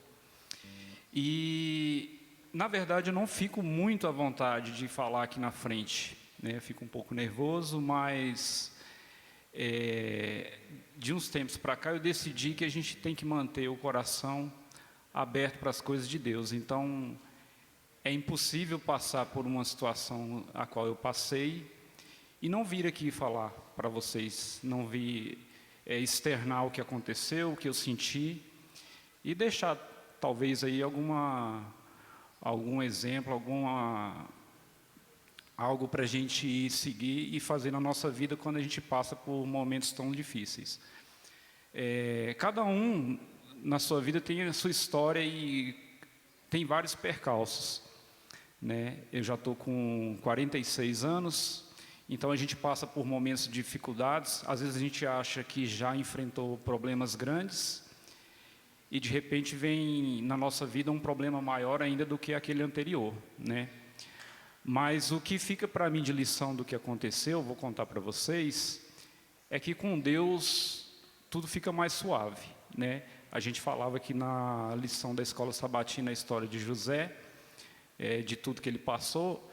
E, na verdade, eu não fico muito à vontade de falar aqui na frente, né? Eu fico um pouco nervoso, mas de uns tempos para cá eu decidi que a gente tem que manter o coração aberto para as coisas de Deus. Então, é impossível passar por uma situação a qual eu passei e não vir aqui falar para vocês, não vir externar o que aconteceu, o que eu senti, e deixar talvez aí algum exemplo, algo para a gente seguir e fazer na nossa vida quando a gente passa por momentos tão difíceis. Cada um na sua vida tem a sua história e tem vários percalços, né? Eu já estou com 46 anos. Então, a gente passa por momentos de dificuldades. Às vezes, a gente acha que já enfrentou problemas grandes e, de repente, vem na nossa vida um problema maior ainda do que aquele anterior, né? Mas o que fica para mim de lição do que aconteceu, vou contar para vocês, é que com Deus tudo fica mais suave, né? A gente falava aqui na lição da Escola Sabatina a história de José, de tudo que ele passou,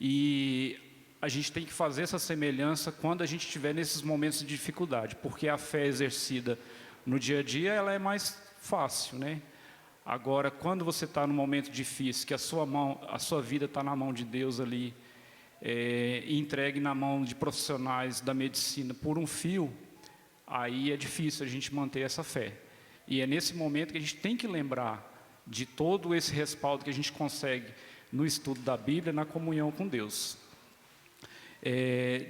e a gente tem que fazer essa semelhança quando a gente estiver nesses momentos de dificuldade, porque a fé exercida no dia a dia, ela é mais fácil, né? Agora, quando você está num momento difícil, que a sua vida está na mão de Deus ali, entregue na mão de profissionais da medicina por um fio, aí é difícil a gente manter essa fé. E é nesse momento que a gente tem que lembrar de todo esse respaldo que a gente consegue no estudo da Bíblia, na comunhão com Deus.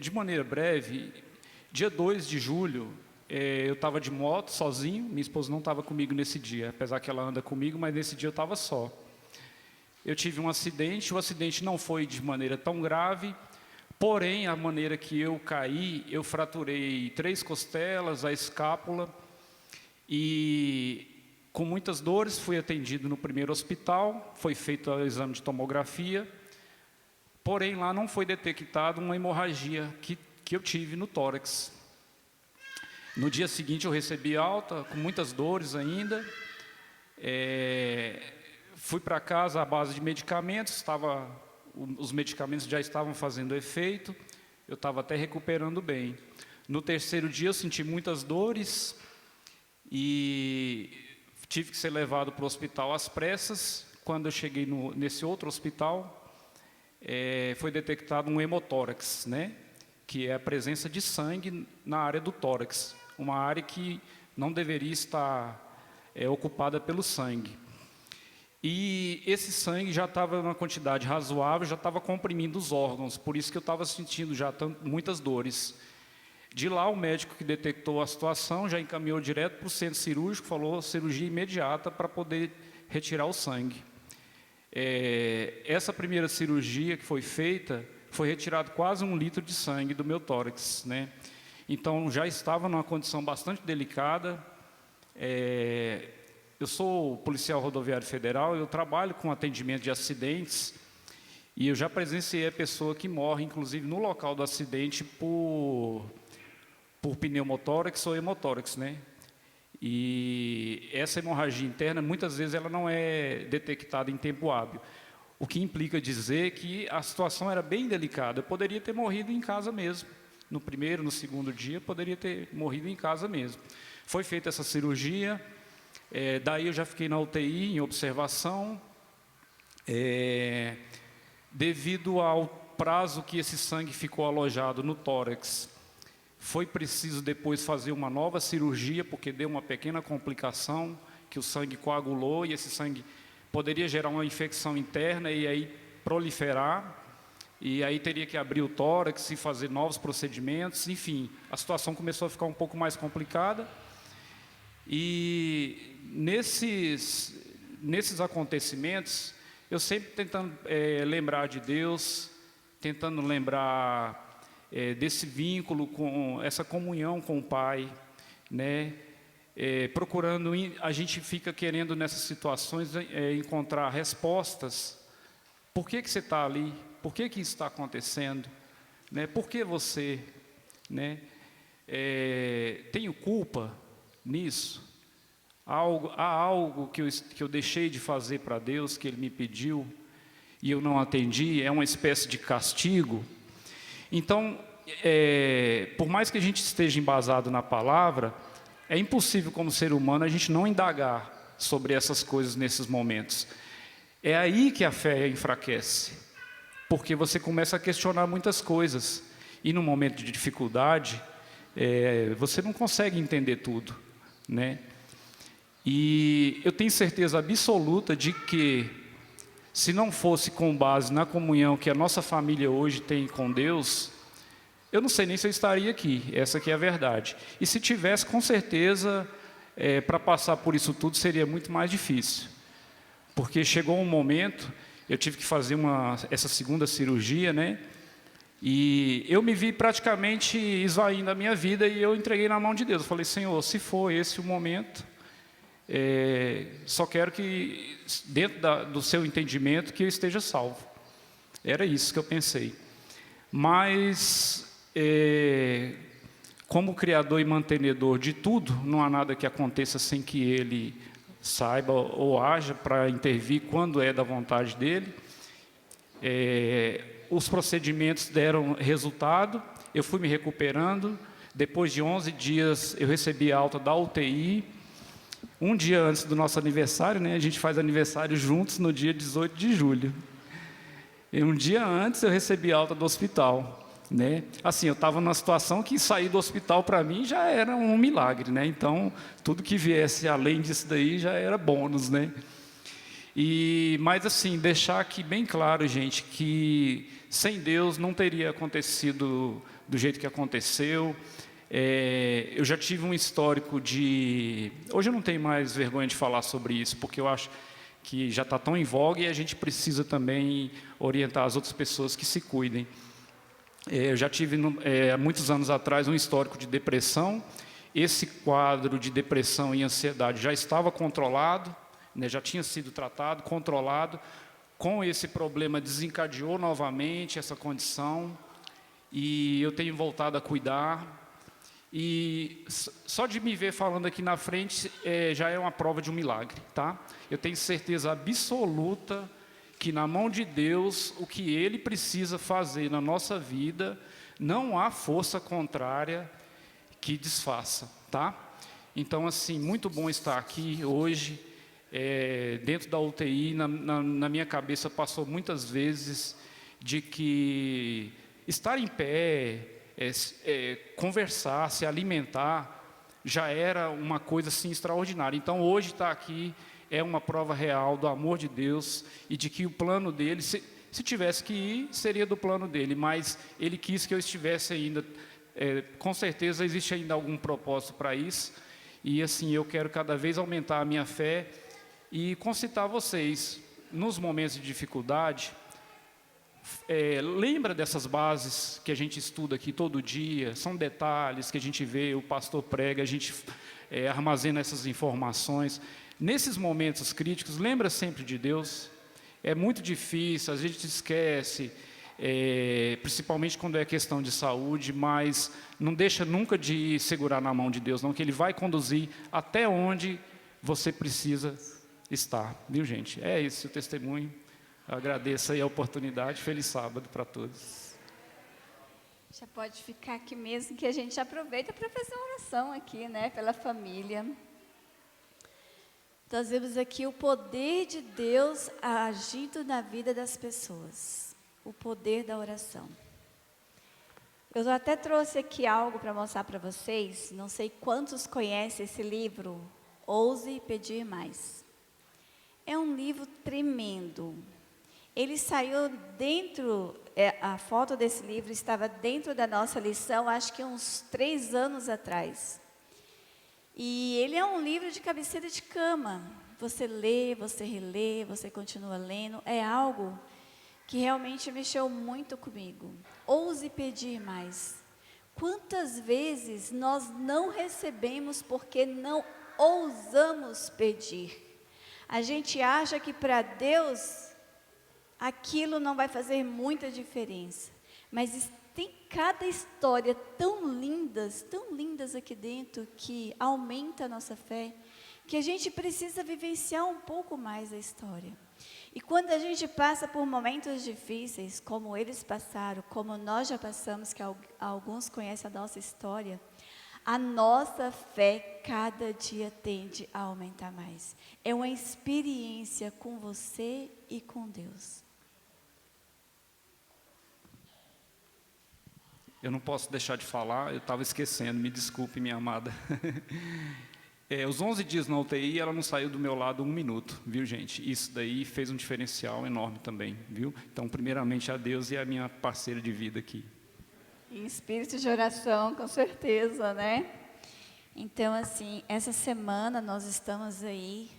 De maneira breve, dia 2 de julho, eu estava de moto, sozinho, minha esposa não estava comigo nesse dia, apesar que ela anda comigo, mas nesse dia eu estava só. Eu tive um acidente, o acidente não foi de maneira tão grave, porém, a maneira que eu caí, eu fraturei 3 costelas, a escápula, e com muitas dores fui atendido no primeiro hospital, foi feito o exame de tomografia, porém, lá não foi detectada uma hemorragia que eu tive no tórax. No dia seguinte, eu recebi alta, com muitas dores ainda. Fui para casa à base de medicamentos, os medicamentos já estavam fazendo efeito, eu estava até recuperando bem. No terceiro dia, eu senti muitas dores e tive que ser levado para o hospital às pressas. Quando eu cheguei nesse outro hospital, foi detectado um hemotórax, né? Que é a presença de sangue na área do tórax, uma área que não deveria estar ocupada pelo sangue. E esse sangue já estava numa quantidade razoável, já estava comprimindo os órgãos, por isso que eu estava sentindo já muitas dores. De lá, o médico que detectou a situação já encaminhou direto para o centro cirúrgico, falou cirurgia imediata para poder retirar o sangue. Essa primeira cirurgia que foi feita, foi retirado quase 1 litro de sangue do meu tórax, né? Então, já estava numa condição bastante delicada. Eu sou policial rodoviário federal, eu trabalho com atendimento de acidentes, e eu já presenciei a pessoa que morre, inclusive, no local do acidente por pneumotórax ou hemotórax, né? E essa hemorragia interna, muitas vezes, ela não é detectada em tempo hábil, o que implica dizer que a situação era bem delicada. Eu poderia ter morrido em casa mesmo. No primeiro, no segundo dia, poderia ter morrido em casa mesmo. Foi feita essa cirurgia, daí eu já fiquei na UTI, em observação. Devido ao prazo que esse sangue ficou alojado no tórax, foi preciso depois fazer uma nova cirurgia, porque deu uma pequena complicação, que o sangue coagulou, e esse sangue poderia gerar uma infecção interna e aí proliferar. E aí teria que abrir o tórax e fazer novos procedimentos, enfim, a situação começou a ficar um pouco mais complicada. E nesses acontecimentos, eu sempre tentando lembrar de Deus, tentando lembrar desse vínculo, com essa comunhão com o Pai, né? Procurando, a gente fica querendo nessas situações encontrar respostas. Por que você está ali? Por que isso está acontecendo? Né? Por que você? Né? Tenho culpa nisso? Há algo que eu deixei de fazer para Deus, que Ele me pediu, e eu não atendi? É uma espécie de castigo? Então, por mais que a gente esteja embasado na palavra, é impossível, como ser humano, a gente não indagar sobre essas coisas nesses momentos. É aí que a fé enfraquece. Porque você começa a questionar muitas coisas, e no momento de dificuldade, você não consegue entender tudo, né? E eu tenho certeza absoluta de que, se não fosse com base na comunhão que a nossa família hoje tem com Deus, eu não sei nem se eu estaria aqui, essa aqui é a verdade. E se tivesse, com certeza, para passar por isso tudo seria muito mais difícil. Porque chegou um momento, eu tive que fazer essa segunda cirurgia, né? E eu me vi praticamente esvaindo a minha vida, e eu entreguei na mão de Deus. Eu falei: Senhor, se for esse o momento, só quero que, dentro do seu entendimento, que eu esteja salvo. Era isso que eu pensei. Mas, como Criador e mantenedor de tudo, não há nada que aconteça sem que Ele saiba ou haja para intervir quando é da vontade dEle. Os procedimentos deram resultado, eu fui me recuperando. Depois de 11 dias, eu recebi a alta da UTI. Um dia antes do nosso aniversário, né? A gente faz aniversário juntos no dia 18 de julho. E um dia antes, eu recebi a alta do hospital, né? Assim, eu estava numa situação que sair do hospital para mim já era um milagre, né? Então, tudo que viesse além disso daí já era bônus, né? Mas assim, deixar aqui bem claro, gente, que sem Deus não teria acontecido do jeito que aconteceu. Eu já tive um histórico de... Hoje eu não tenho mais vergonha de falar sobre isso, porque eu acho que já está tão em voga, e a gente precisa também orientar as outras pessoas que se cuidem. Eu já tive, há muitos anos atrás, um histórico de depressão. Esse quadro de depressão e ansiedade já estava controlado, né, já tinha sido tratado, controlado. Com esse problema desencadeou novamente essa condição, e eu tenho voltado a cuidar. E só de me ver falando aqui na frente já é uma prova de um milagre, tá? Eu tenho certeza absoluta que na mão de Deus, o que Ele precisa fazer na nossa vida, não há força contrária que desfaça, tá? Então, assim, muito bom estar aqui hoje, dentro da UTI. Na minha cabeça passou muitas vezes de que estar em pé, conversar, se alimentar, já era uma coisa assim extraordinária. Então, hoje estar aqui é uma prova real do amor de Deus, e de que o plano dele, se tivesse que ir, seria do plano dele, mas Ele quis que eu estivesse ainda. Com certeza existe ainda algum propósito para isso, e assim, eu quero cada vez aumentar a minha fé e concitar vocês, nos momentos de dificuldade, lembra dessas bases que a gente estuda aqui todo dia, são detalhes que a gente vê, o pastor prega, a gente armazena essas informações. Nesses momentos críticos, lembra sempre de Deus. É muito difícil, a gente esquece, principalmente quando é questão de saúde, mas não deixa nunca de segurar na mão de Deus, não, que Ele vai conduzir até onde você precisa estar, viu, gente? É esse o testemunho. Eu agradeço aí a oportunidade. Feliz sábado para todos. Já pode ficar aqui mesmo, que a gente aproveita para fazer uma oração aqui, né, pela família. Nós vemos aqui o poder de Deus agindo na vida das pessoas. O poder da oração. Eu até trouxe aqui algo para mostrar para vocês. Não sei quantos conhecem esse livro, Ouse Pedir Mais. É um livro tremendo. Ele saiu dentro, a foto desse livro estava dentro da nossa lição, acho que uns 3 anos atrás. E ele é um livro de cabeceira de cama. Você lê, você relê, você continua lendo. É algo que realmente mexeu muito comigo. Ouse pedir mais. Quantas vezes nós não recebemos porque não ousamos pedir? A gente acha que para Deus aquilo não vai fazer muita diferença. Mas tem cada história tão lindas aqui dentro, que aumenta a nossa fé, que a gente precisa vivenciar um pouco mais a história. E quando a gente passa por momentos difíceis, como eles passaram, como nós já passamos, que alguns conhecem a nossa história, a nossa fé cada dia tende a aumentar mais. É uma experiência com você e com Deus. Eu não posso deixar de falar, eu estava esquecendo, me desculpe, minha amada. Os 11 dias na UTI, ela não saiu do meu lado 1 minuto, viu, gente? Isso daí fez um diferencial enorme também, viu? Então, primeiramente, a Deus e a minha parceira de vida aqui. Em espírito de oração, com certeza, né? Então, assim, essa semana nós estamos aí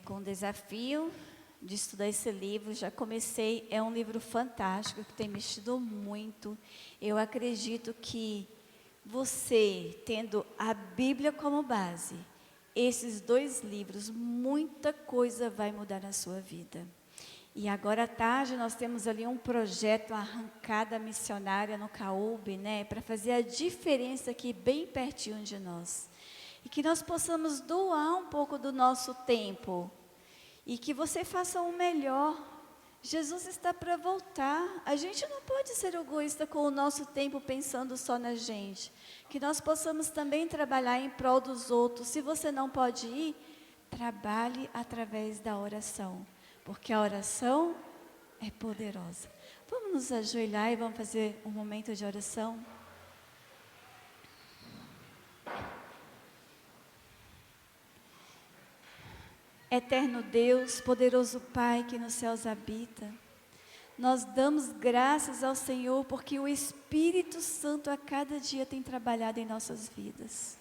com o desafio de estudar esse livro. Já comecei, é um livro fantástico, que tem mexido muito. Eu acredito que você, tendo a Bíblia como base, esses 2 livros, muita coisa vai mudar na sua vida. E agora à tarde nós temos ali um projeto, uma arrancada missionária no CAUB, né, para fazer a diferença aqui bem pertinho de nós. E que nós possamos doar um pouco do nosso tempo. E que você faça o melhor. Jesus está para voltar. A gente não pode ser egoísta com o nosso tempo pensando só na gente. Que nós possamos também trabalhar em prol dos outros. Se você não pode ir, trabalhe através da oração. Porque a oração é poderosa. Vamos nos ajoelhar e vamos fazer um momento de oração. Eterno Deus, poderoso Pai que nos céus habita, nós damos graças ao Senhor porque o Espírito Santo a cada dia tem trabalhado em nossas vidas.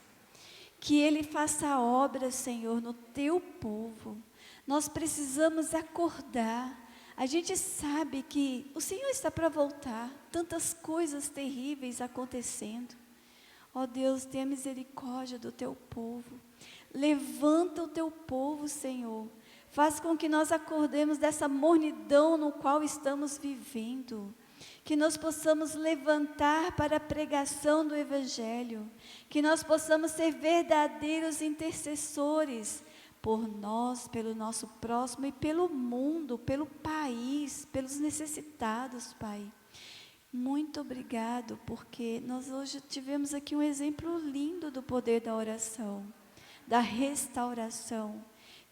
Que Ele faça a obra, Senhor, no Teu povo. Nós precisamos acordar. A gente sabe que o Senhor está para voltar, tantas coisas terríveis acontecendo. Ó Deus, tenha misericórdia do Teu povo. Levanta o Teu povo, Senhor. Faz com que nós acordemos dessa mornidão no qual estamos vivendo. Que nós possamos levantar para a pregação do Evangelho. Que nós possamos ser verdadeiros intercessores por nós, pelo nosso próximo e pelo mundo, pelo país, pelos necessitados, Pai. Muito obrigado, porque nós hoje tivemos aqui um exemplo lindo do poder da oração, da restauração.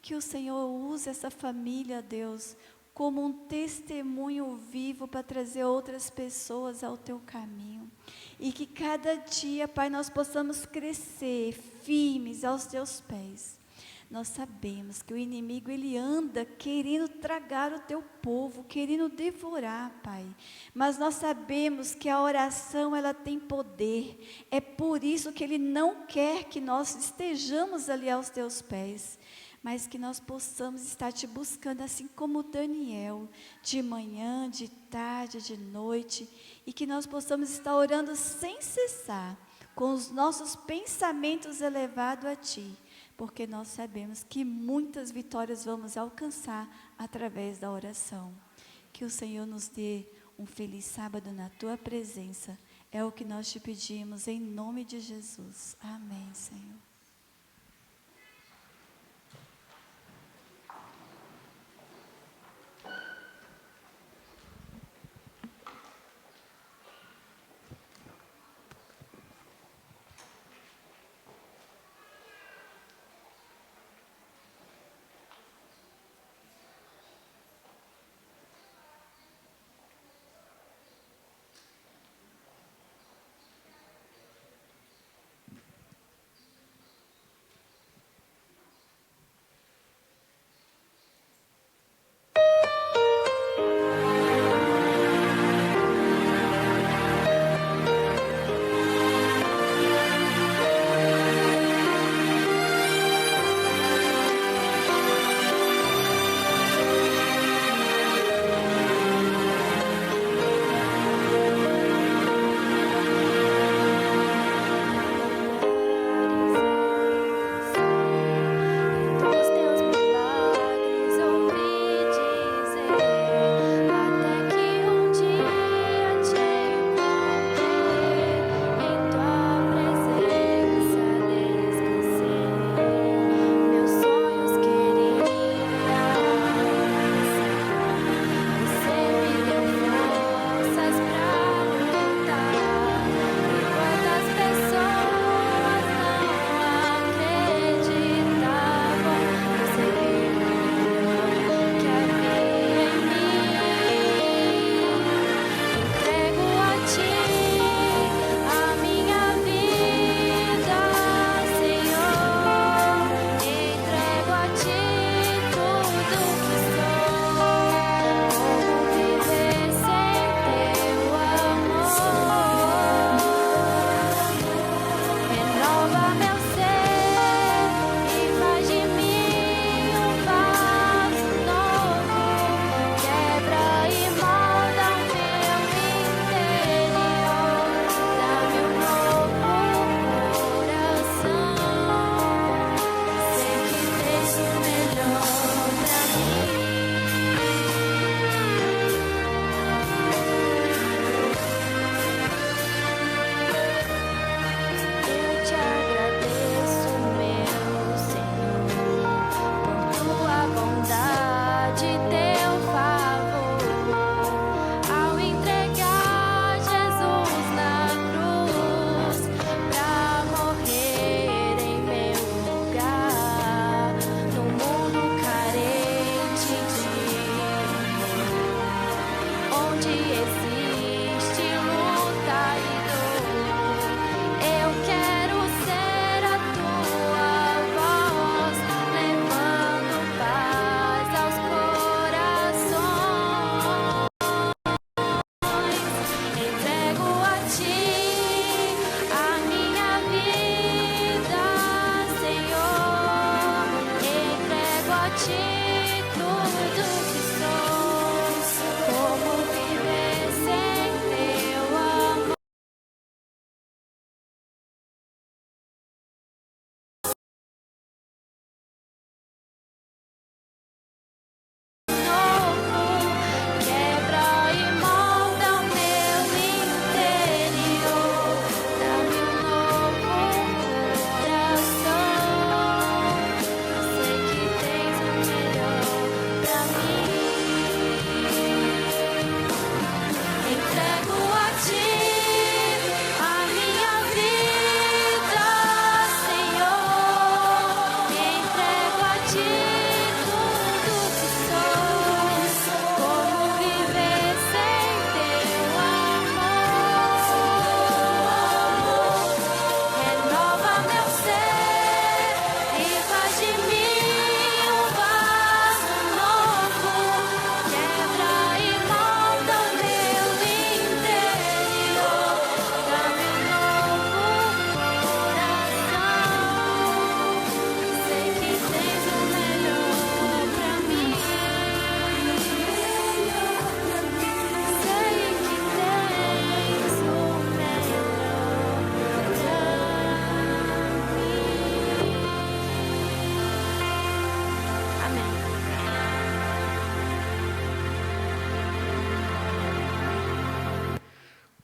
Que o Senhor use essa família, Deus, como um testemunho vivo para trazer outras pessoas ao Teu caminho. E que cada dia, Pai, nós possamos crescer firmes aos Teus pés. Nós sabemos que o inimigo, ele anda querendo tragar o Teu povo, querendo devorar, Pai. Mas nós sabemos que a oração, ela tem poder. É por isso que ele não quer que nós estejamos ali aos Teus pés. mas que nós possamos estar te buscando, assim como Daniel, de manhã, de tarde, de noite, e que nós possamos estar orando sem cessar, com os nossos pensamentos elevados a Ti, porque nós sabemos que muitas vitórias vamos alcançar através da oração. Que o Senhor nos dê um feliz sábado na Tua presença, é o que nós te pedimos, em nome de Jesus. Amém, Senhor.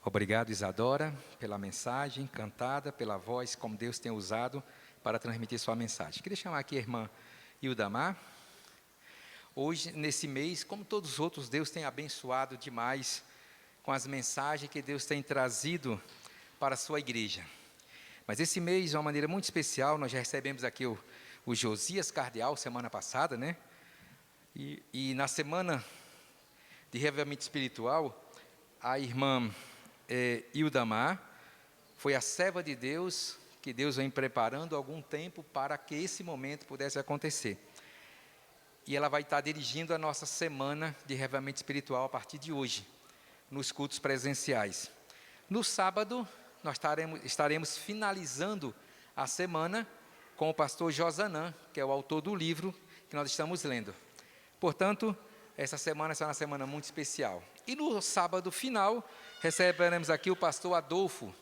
Obrigado, Isadora, pela mensagem cantada, pela voz, como Deus tem usado para transmitir sua mensagem. Queria chamar aqui a irmã Ildamar. Hoje, nesse mês, como todos os outros, Deus tem abençoado demais com as mensagens que Deus tem trazido para a sua igreja. Mas esse mês, de uma maneira muito especial, nós já recebemos aqui o Josias Cardeal, semana passada, né? E na semana de reavivamento espiritual, a irmã Ildamar foi a serva de Deus, que Deus vem preparando há algum tempo para que esse momento pudesse acontecer. E ela vai estar dirigindo a nossa semana de reavivamento espiritual a partir de hoje, nos cultos presenciais. No sábado, nós estaremos finalizando a semana com o pastor Josanã, que é o autor do livro que nós estamos lendo. Portanto, essa semana será uma semana muito especial. E no sábado final, receberemos aqui o pastor Adolfo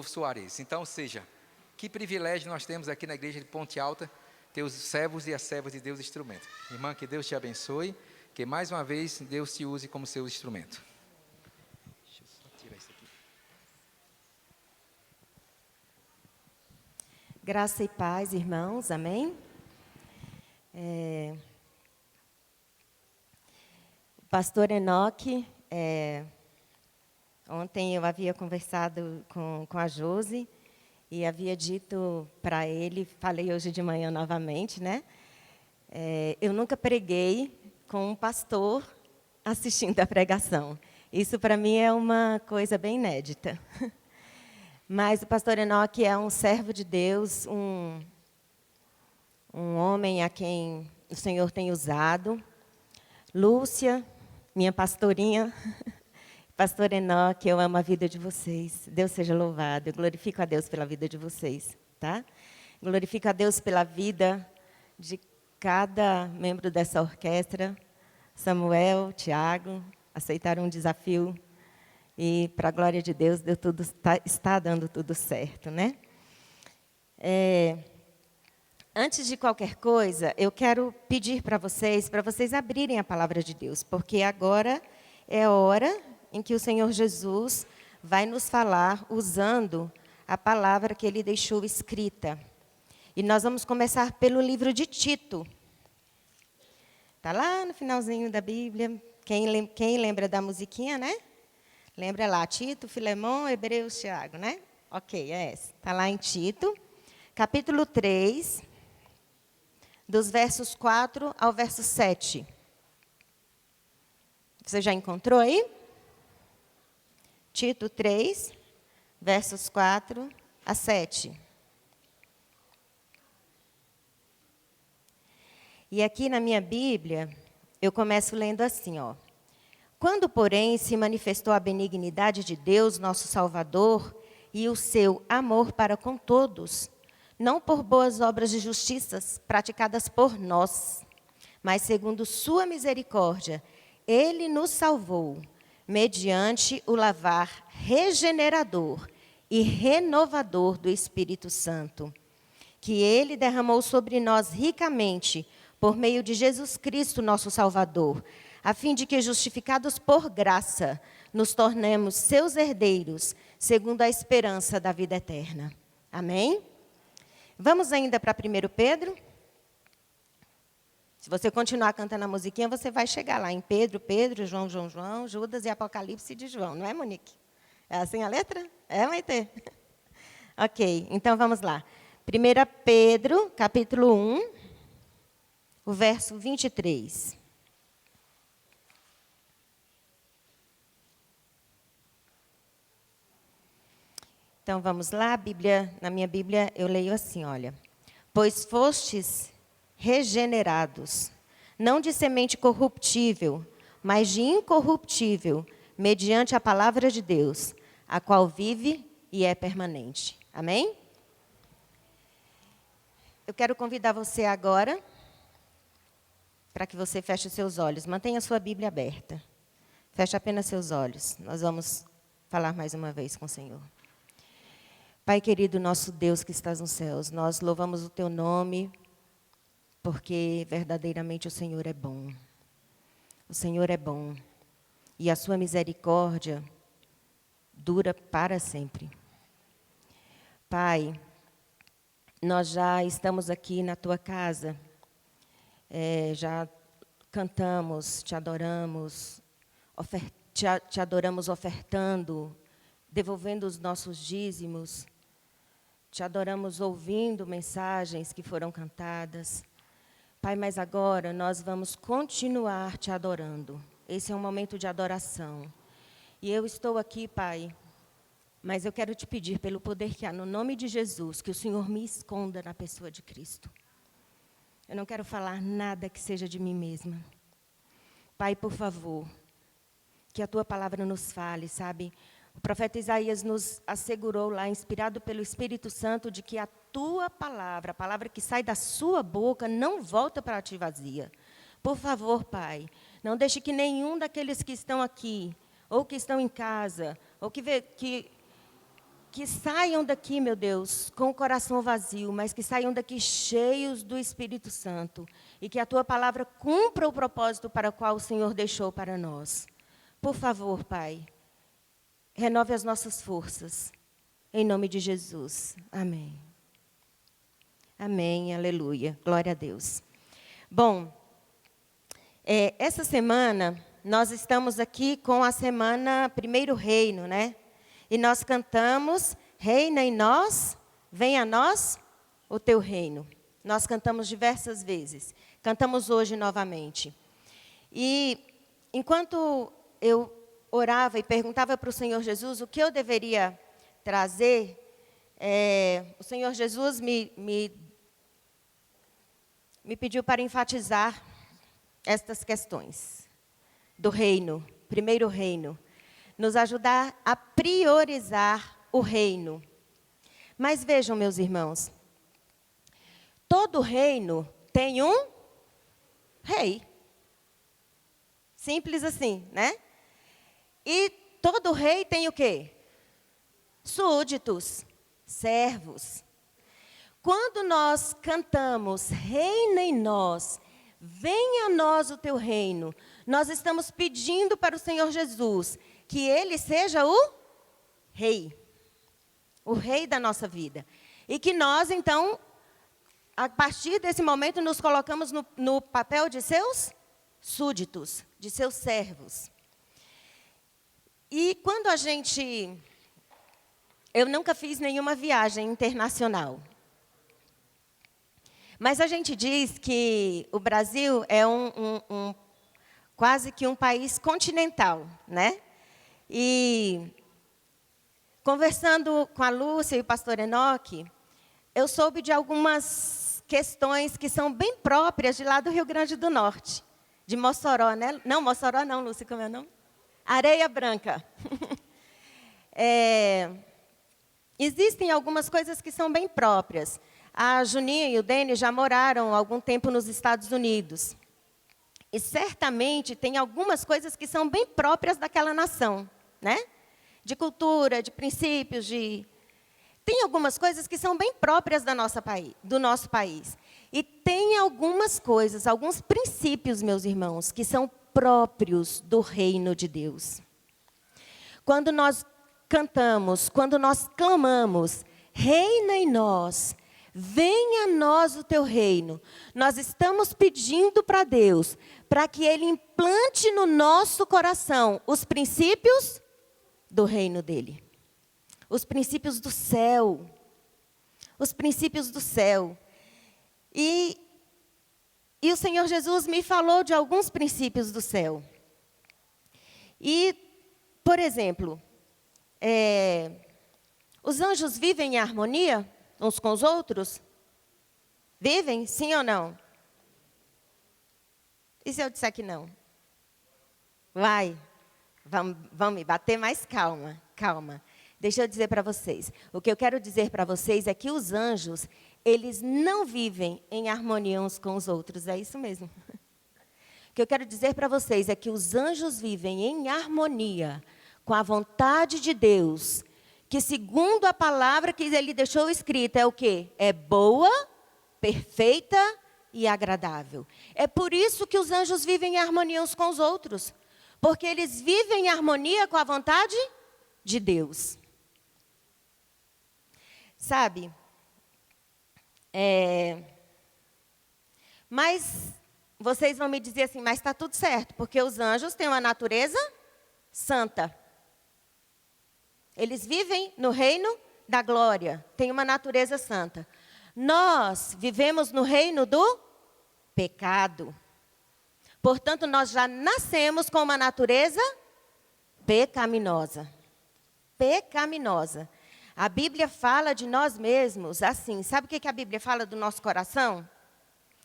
Soares. Então, ou seja, que privilégio nós temos aqui na igreja de Ponte Alta, ter os servos e as servas de Deus instrumento. Irmã, que Deus te abençoe, que mais uma vez Deus te use como seu instrumento. Deixa eu só tirar isso aqui. Graça e paz, irmãos, amém? O pastor Enoque, ontem eu havia conversado com a Josi e havia dito para ele, falei hoje de manhã novamente, né? Eu nunca preguei com um pastor assistindo a pregação. Isso para mim é uma coisa bem inédita. Mas o pastor Enoque é um servo de Deus, um homem a quem o Senhor tem usado. Lúcia, minha pastorinha, pastor Enoque, eu amo a vida de vocês. Deus seja louvado. Eu glorifico a Deus pela vida de vocês, tá? Glorifico a Deus pela vida de cada membro dessa orquestra. Samuel, Tiago, aceitaram um desafio e, para a glória de Deus, está dando tudo certo, né? Antes de qualquer coisa, eu quero pedir para vocês abrirem a palavra de Deus, porque agora é a hora em que o Senhor Jesus vai nos falar usando a palavra que Ele deixou escrita. E nós vamos começar pelo livro de Tito. Está lá no finalzinho da Bíblia. Quem lembra da musiquinha, né? Lembra lá, Tito, Filemão, Hebreus, Tiago, né? Ok, é essa. Está lá em Tito, capítulo 3, dos versos 4 ao verso 7. Você já encontrou aí? Tito 3, versos 4 a 7. E aqui na minha Bíblia, eu começo lendo assim, ó. Quando, porém, se manifestou a benignidade de Deus, nosso Salvador, e o seu amor para com todos, não por boas obras de justiça praticadas por nós, mas segundo sua misericórdia, Ele nos salvou, mediante o lavar regenerador e renovador do Espírito Santo, que Ele derramou sobre nós ricamente, por meio de Jesus Cristo, nosso Salvador, a fim de que, justificados por graça, nos tornemos seus herdeiros, segundo a esperança da vida eterna. Amém? Vamos ainda para 1 Pedro? Se você continuar cantando a musiquinha, você vai chegar lá em Pedro, João, Judas e Apocalipse de João. Não é, Monique? É assim a letra? É, Maitê? Ok, então vamos lá. 1 Pedro, capítulo 1, o verso 23. Então, vamos lá, na minha Bíblia, eu leio assim, olha. Pois fostes regenerados, não de semente corruptível, mas de incorruptível, mediante a palavra de Deus, a qual vive e é permanente. Amém? Eu quero convidar você agora, para que você feche os seus olhos. Mantenha a sua Bíblia aberta. Feche apenas seus olhos. Nós vamos falar mais uma vez com o Senhor. Pai querido, nosso Deus que estás nos céus, nós louvamos o teu nome, porque verdadeiramente o Senhor é bom. O Senhor é bom. E a sua misericórdia dura para sempre. Pai, nós já estamos aqui na tua casa, já cantamos, te adoramos, te adoramos ofertando, devolvendo os nossos dízimos, te adoramos ouvindo mensagens que foram cantadas. Pai, mas agora nós vamos continuar te adorando. Esse é um momento de adoração. E eu estou aqui, Pai, mas eu quero te pedir, pelo poder que há no nome de Jesus, que o Senhor me esconda na pessoa de Cristo. Eu não quero falar nada que seja de mim mesma. Pai, por favor, que a tua palavra nos fale, sabe? O profeta Isaías nos assegurou lá, inspirado pelo Espírito Santo, de que a tua palavra, a palavra que sai da sua boca, não volta para ti vazia. Por favor, Pai, não deixe que nenhum daqueles que estão aqui, ou que estão em casa, ou que saiam daqui, meu Deus, com o coração vazio, mas que saiam daqui cheios do Espírito Santo, e que a tua palavra cumpra o propósito para o qual o Senhor deixou para nós. Por favor, Pai, renove as nossas forças, em nome de Jesus. Amém. Amém, aleluia, glória a Deus. Bom, essa semana, nós estamos aqui com a semana Primeiro Reino, né? E nós cantamos, reina em nós, venha a nós o teu reino. Nós cantamos diversas vezes, cantamos hoje novamente. E enquanto eu orava e perguntava para o Senhor Jesus o que eu deveria trazer, o Senhor Jesus me pediu para enfatizar estas questões do reino, primeiro reino, nos ajudar a priorizar o reino. Mas vejam, meus irmãos, todo reino tem um rei. Simples assim, né? E todo rei tem o quê? Súditos, servos. Quando nós cantamos, reina em nós, venha a nós o teu reino, nós estamos pedindo para o Senhor Jesus que Ele seja o rei da nossa vida. E que nós, então, a partir desse momento, nos colocamos no papel de seus súditos, de seus servos. E quando eu nunca fiz nenhuma viagem internacional. Mas a gente diz que o Brasil é quase que um país continental, né? E conversando com a Lúcia e o pastor Enoque, eu soube de algumas questões que são bem próprias de lá do Rio Grande do Norte, de Mossoró, né? Não, Mossoró não, Lúcia, como é o nome? Areia Branca. Existem algumas coisas que são bem próprias. A Juninha e o Denis já moraram há algum tempo nos Estados Unidos. E certamente tem algumas coisas que são bem próprias daquela nação, né? De cultura, de princípios, Tem algumas coisas que são bem próprias do nosso país. E tem algumas coisas, alguns princípios, meus irmãos, que são próprios do reino de Deus. Quando nós cantamos, quando nós clamamos, reina em nós, venha a nós o teu reino, nós estamos pedindo para Deus, para que Ele implante no nosso coração os princípios do reino dEle. Os princípios do céu. Os princípios do céu. E o Senhor Jesus me falou de alguns princípios do céu. E, por exemplo, os anjos vivem em harmonia uns com os outros? Vivem, sim ou não? E se eu disser que não? Vamos me bater, mais calma. Deixa eu dizer para vocês. O que eu quero dizer para vocês é que os anjos, eles não vivem em harmonia uns com os outros. É isso mesmo. O que eu quero dizer para vocês é que os anjos vivem em harmonia com a vontade de Deus, que segundo a palavra que Ele deixou escrita é o quê? É boa, perfeita e agradável. É por isso que os anjos vivem em harmonia uns com os outros. Porque eles vivem em harmonia com a vontade de Deus. Sabe? Mas vocês vão me dizer assim, mas está tudo certo, porque os anjos têm uma natureza santa. Eles vivem no reino da glória, têm uma natureza santa. Nós vivemos no reino do pecado. Portanto, nós já nascemos com uma natureza pecaminosa. Pecaminosa. A Bíblia fala de nós mesmos assim. Sabe o que a Bíblia fala do nosso coração?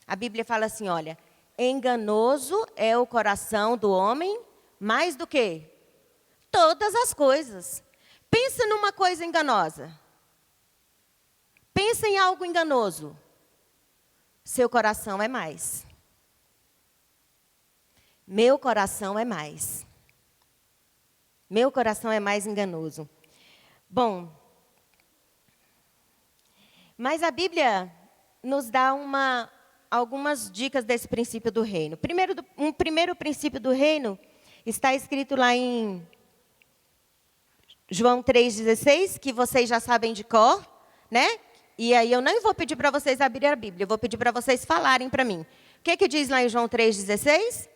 A Bíblia fala assim, olha, enganoso é o coração do homem, mais do que todas as coisas. Pensa numa coisa enganosa. Pensa em algo enganoso. Seu coração é mais. Meu coração é mais. Meu coração é mais enganoso. Bom, mas a Bíblia nos dá algumas dicas desse princípio do reino. Um primeiro princípio do reino está escrito lá em João 3,16, que vocês já sabem de cor, né? E aí eu não vou pedir para vocês abrirem a Bíblia, eu vou pedir para vocês falarem para mim. O que diz lá em João 3,16?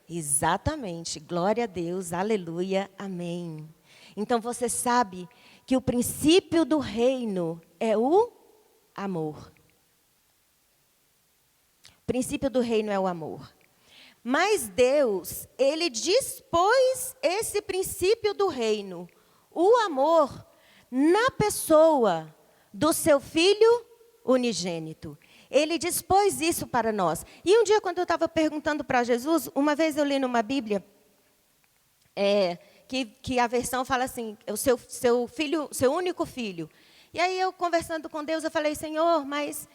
Exatamente, glória a Deus, aleluia, amém. Então você sabe que o princípio do reino é o amor. O princípio do reino é o amor. Mas Deus, Ele dispôs esse princípio do reino, o amor, na pessoa do seu Filho unigênito. Ele dispôs isso para nós. E um dia, quando eu estava perguntando para Jesus, uma vez eu li numa Bíblia, que a versão fala assim, o seu filho, seu único filho. E aí eu, conversando com Deus, eu falei, Senhor, mas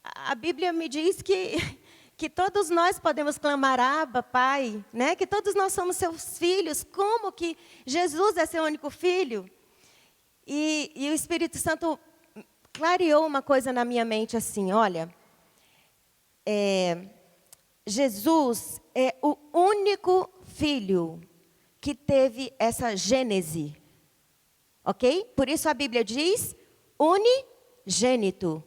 a Bíblia me diz que todos nós podemos clamar, Abba, Pai, né? Que todos nós somos seus filhos. Como que Jesus é seu único filho? E o Espírito Santo clareou uma coisa na minha mente assim, olha, Jesus é o único filho que teve essa gênese, ok? Por isso a Bíblia diz unigênito.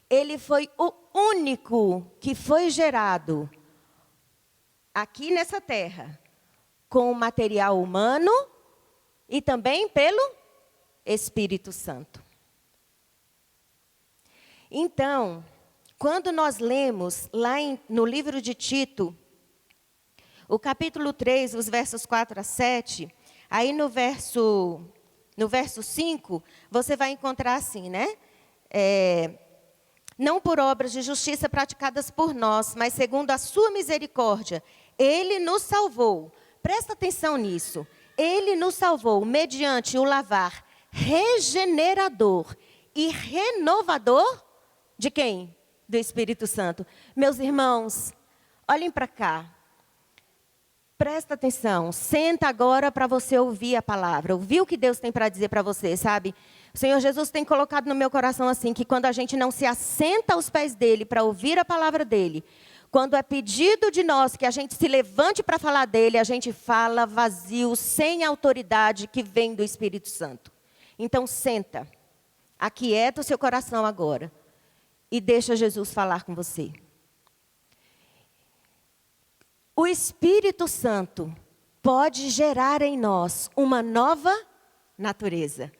Ele foi o único que foi gerado aqui nessa terra com o material humano e também pelo Espírito Santo. Então, quando nós lemos lá no livro de Tito, o capítulo 3, os versos 4 a 7, aí no verso 5, você vai encontrar assim, né? Não por obras de justiça praticadas por nós, mas segundo a sua misericórdia, Ele nos salvou. Presta atenção nisso. Ele nos salvou mediante o lavar regenerador e renovador de quem? Do Espírito Santo. Meus irmãos, olhem para cá. Presta atenção. Senta agora para você ouvir a palavra. Ouvir o que Deus tem para dizer para você, sabe? O Senhor Jesus tem colocado no meu coração assim, que quando a gente não se assenta aos pés dEle para ouvir a palavra dEle, quando é pedido de nós que a gente se levante para falar dEle, a gente fala vazio, sem autoridade que vem do Espírito Santo. Então senta. Aquieta o seu coração agora. E deixa Jesus falar com você. O Espírito Santo pode gerar em nós uma nova natureza.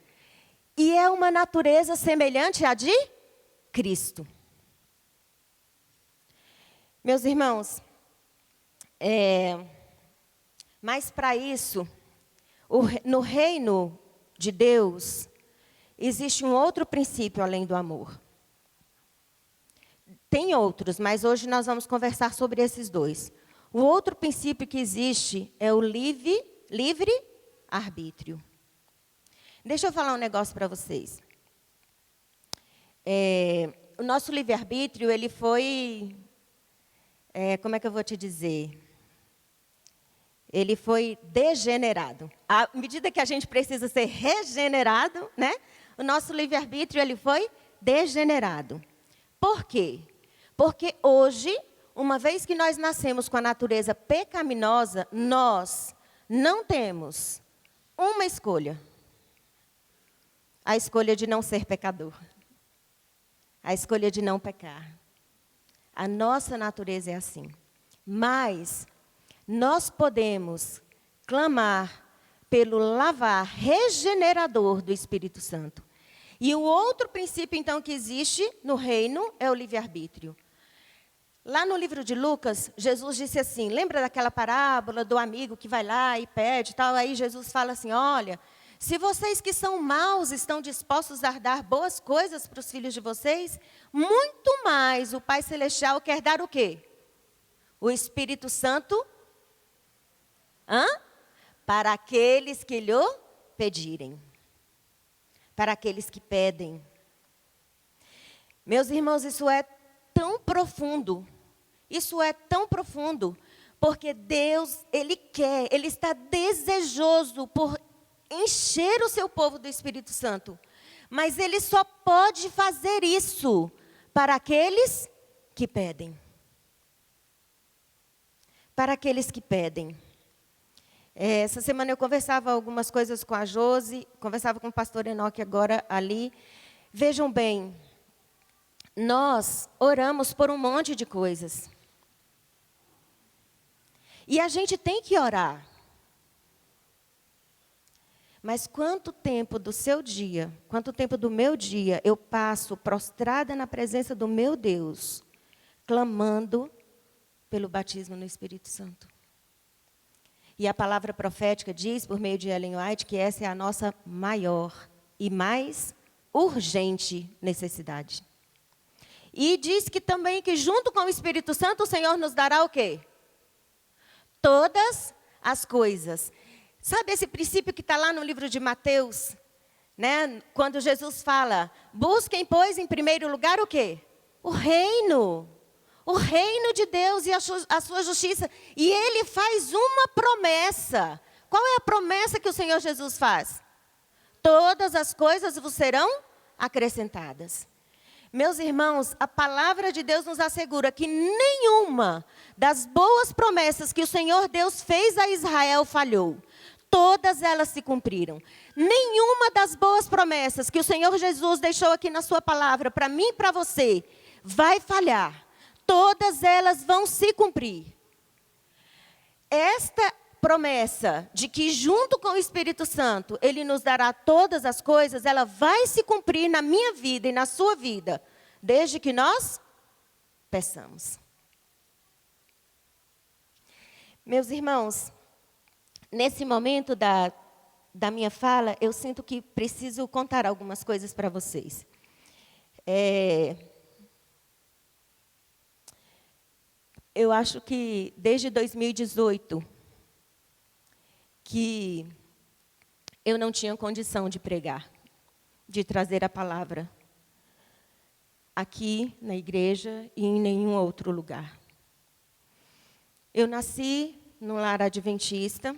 E é uma natureza semelhante à de Cristo. Meus irmãos, mas para isso, no reino de Deus, existe um outro princípio além do amor. Tem outros, mas hoje nós vamos conversar sobre esses dois. O outro princípio que existe é o livre-arbítrio. Deixa eu falar um negócio para vocês. O nosso livre-arbítrio, ele foi... como é que eu vou te dizer? Ele foi degenerado. À medida que a gente precisa ser regenerado, né? O nosso livre-arbítrio, ele foi degenerado. Por quê? Porque hoje, uma vez que nós nascemos com a natureza pecaminosa, nós não temos uma escolha. A escolha de não ser pecador. A escolha de não pecar. A nossa natureza é assim. Mas nós podemos clamar pelo lavar regenerador do Espírito Santo. E o outro princípio, então, que existe no reino é o livre-arbítrio. Lá no livro de Lucas, Jesus disse assim, lembra daquela parábola do amigo que vai lá e pede e tal? Aí Jesus fala assim, olha, se vocês que são maus estão dispostos a dar boas coisas para os filhos de vocês, muito mais o Pai Celestial quer dar o quê? O Espírito Santo para aqueles que lhe pedirem. Para aqueles que pedem. Meus irmãos, isso é tão profundo. Isso é tão profundo. Porque Deus, Ele quer, Ele está desejoso por encher o seu povo do Espírito Santo. Mas Ele só pode fazer isso para aqueles que pedem. Para aqueles que pedem. Essa semana eu conversava algumas coisas com a Josi, conversava com o pastor Enoque agora ali. Vejam bem, nós oramos por um monte de coisas. E a gente tem que orar. Mas quanto tempo do seu dia, quanto tempo do meu dia eu passo prostrada na presença do meu Deus, clamando pelo batismo no Espírito Santo? E a palavra profética diz, por meio de Ellen White, que essa é a nossa maior e mais urgente necessidade. E diz que também que junto com o Espírito Santo o Senhor nos dará o quê? Todas as coisas. Sabe esse princípio que está lá no livro de Mateus? Né? Quando Jesus fala, busquem, pois, em primeiro lugar o quê? O reino. O reino de Deus e a sua justiça. E Ele faz uma promessa. Qual é a promessa que o Senhor Jesus faz? Todas as coisas vos serão acrescentadas. Meus irmãos, a palavra de Deus nos assegura que nenhuma das boas promessas que o Senhor Deus fez a Israel falhou. Todas elas se cumpriram. Nenhuma das boas promessas que o Senhor Jesus deixou aqui na sua palavra, para mim e para você, vai falhar. Todas elas vão se cumprir. Esta promessa de que junto com o Espírito Santo, Ele nos dará todas as coisas, ela vai se cumprir na minha vida e na sua vida, desde que nós peçamos. Meus irmãos, nesse momento da minha fala, eu sinto que preciso contar algumas coisas para vocês. Eu acho que desde 2018, que eu não tinha condição de pregar, de trazer a palavra aqui na igreja e em nenhum outro lugar. Eu nasci no lar adventista.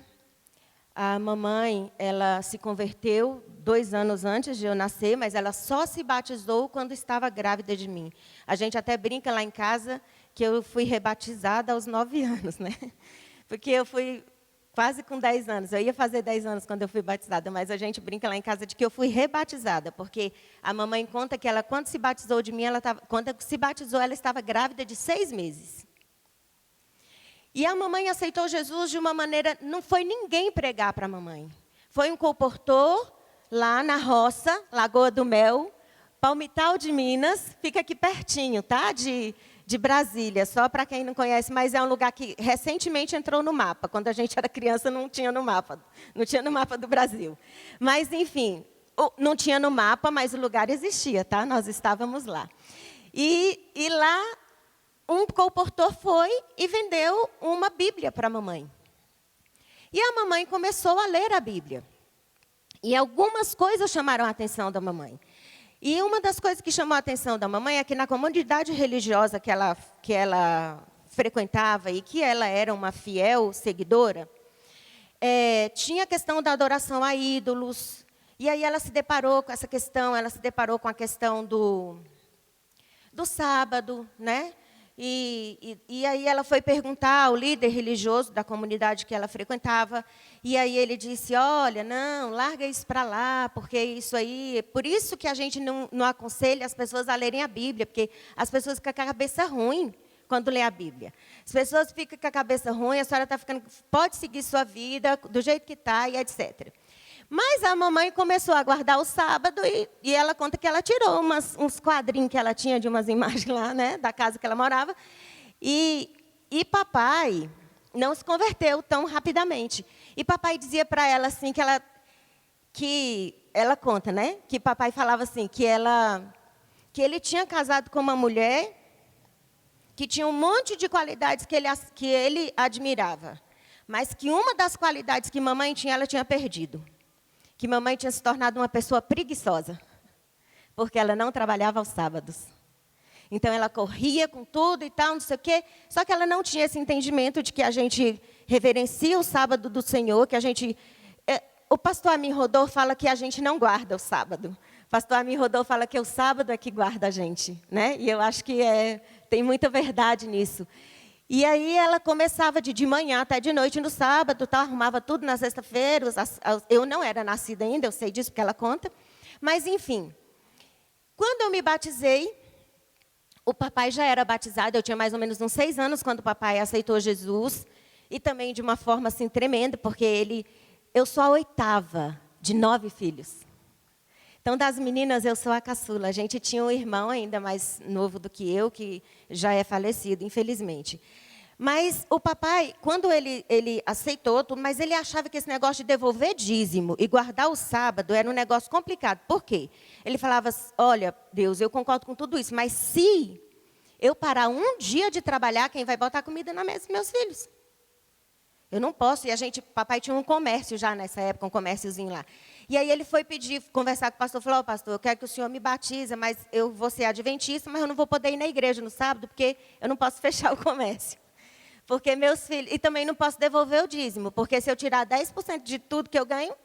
A mamãe, ela se converteu 2 anos antes de eu nascer, mas ela só se batizou quando estava grávida de mim. A gente até brinca lá em casa que eu fui rebatizada aos 9 anos, né? Porque eu fui quase com 10 anos. Eu ia fazer 10 anos quando eu fui batizada, mas a gente brinca lá em casa de que eu fui rebatizada, porque a mamãe conta que ela, quando se batizou de mim, quando se batizou, ela estava grávida de 6 meses. E a mamãe aceitou Jesus de uma maneira, não foi ninguém pregar para a mamãe. Foi um comportor lá na roça, Lagoa do Mel, Palmital de Minas, fica aqui pertinho, tá? De Brasília, só para quem não conhece, mas é um lugar que recentemente entrou no mapa. Quando a gente era criança não tinha no mapa do Brasil. Mas, enfim, não tinha no mapa, mas o lugar existia, tá? Nós estávamos lá. E lá, um comportor foi e vendeu uma Bíblia para a mamãe. E a mamãe começou a ler a Bíblia. E algumas coisas chamaram a atenção da mamãe. E uma das coisas que chamou a atenção da mamãe é que na comunidade religiosa que ela frequentava e que ela era uma fiel seguidora, tinha a questão da adoração a ídolos. E aí ela se deparou com essa questão, ela se deparou com a questão do sábado, né? E aí ela foi perguntar ao líder religioso da comunidade que ela frequentava, e aí ele disse, olha, não, larga isso para lá, porque isso aí... Por isso que a gente não aconselha as pessoas a lerem a Bíblia, porque as pessoas ficam com a cabeça ruim quando lê a Bíblia. As pessoas ficam com a cabeça ruim, a senhora está ficando... Pode seguir sua vida do jeito que está, e etc. Mas a mamãe começou a guardar o sábado e ela conta que ela tirou uns quadrinhos que ela tinha de umas imagens lá, né, da casa que ela morava. E papai não se converteu tão rapidamente. E papai dizia para ela assim que ela conta, né, que papai falava assim que ele tinha casado com uma mulher que tinha um monte de qualidades que ele admirava, mas que uma das qualidades que mamãe tinha, ela tinha perdido. Que mamãe tinha se tornado uma pessoa preguiçosa, porque ela não trabalhava aos sábados. Então, ela corria com tudo e tal, não sei o quê, só que ela não tinha esse entendimento de que a gente reverencia o sábado do Senhor, que a gente... O pastor Amin Rodolfo fala que a gente não guarda o sábado. O pastor Amin Rodolfo fala que o sábado é que guarda a gente, né? E eu acho que tem muita verdade nisso. E aí ela começava de manhã até de noite no sábado, tá? Arrumava tudo na sexta-feira. Eu não era nascida ainda, eu sei disso porque ela conta. Mas, enfim, quando eu me batizei, o papai já era batizado, eu tinha mais ou menos uns 6 anos quando o papai aceitou Jesus, e também de uma forma assim tremenda, porque eu sou a 8ª de 9 filhos. Então, das meninas, eu sou a caçula. A gente tinha um irmão ainda mais novo do que eu, que já é falecido, infelizmente. Mas o papai, quando ele aceitou tudo, mas ele achava que esse negócio de devolver dízimo e guardar o sábado era um negócio complicado. Por quê? Ele falava, olha, Deus, eu concordo com tudo isso, mas se eu parar um dia de trabalhar, quem vai botar comida na mesa dos meus filhos? Eu não posso. E papai tinha um comércio já nessa época, um comérciozinho lá. E aí ele foi conversar com o pastor, falou, pastor, eu quero que o senhor me batize, mas eu vou ser adventista, mas eu não vou poder ir na igreja no sábado, porque eu não posso fechar o comércio. Porque meus filhos... E também não posso devolver o dízimo, porque se eu tirar 10% de tudo que eu ganho,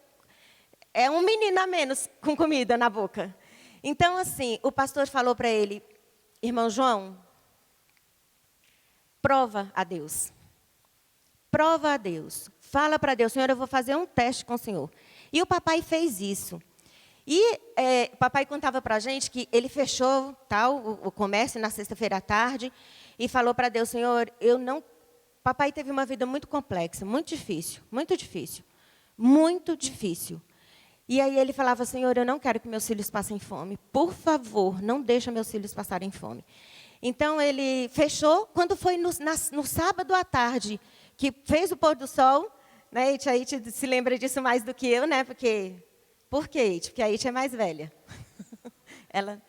é um menino a menos com comida na boca. Então, assim, o pastor falou para ele, irmão João, prova a Deus. Prova a Deus. Fala para Deus, Senhor, eu vou fazer um teste com o Senhor. E o papai fez isso. E o papai contava para a gente que ele fechou o comércio na sexta-feira à tarde e falou para Deus, Senhor, eu não... Papai teve uma vida muito complexa, muito difícil, muito difícil, muito difícil. E aí ele falava, Senhor, eu não quero que meus filhos passem fome. Por favor, não deixa meus filhos passarem fome. Então, ele fechou. Quando foi no sábado à tarde, que fez o pôr do sol, né? A Iti se lembra disso mais do que eu, né? Por quê, Iti? Porque a Iti é mais velha. Ela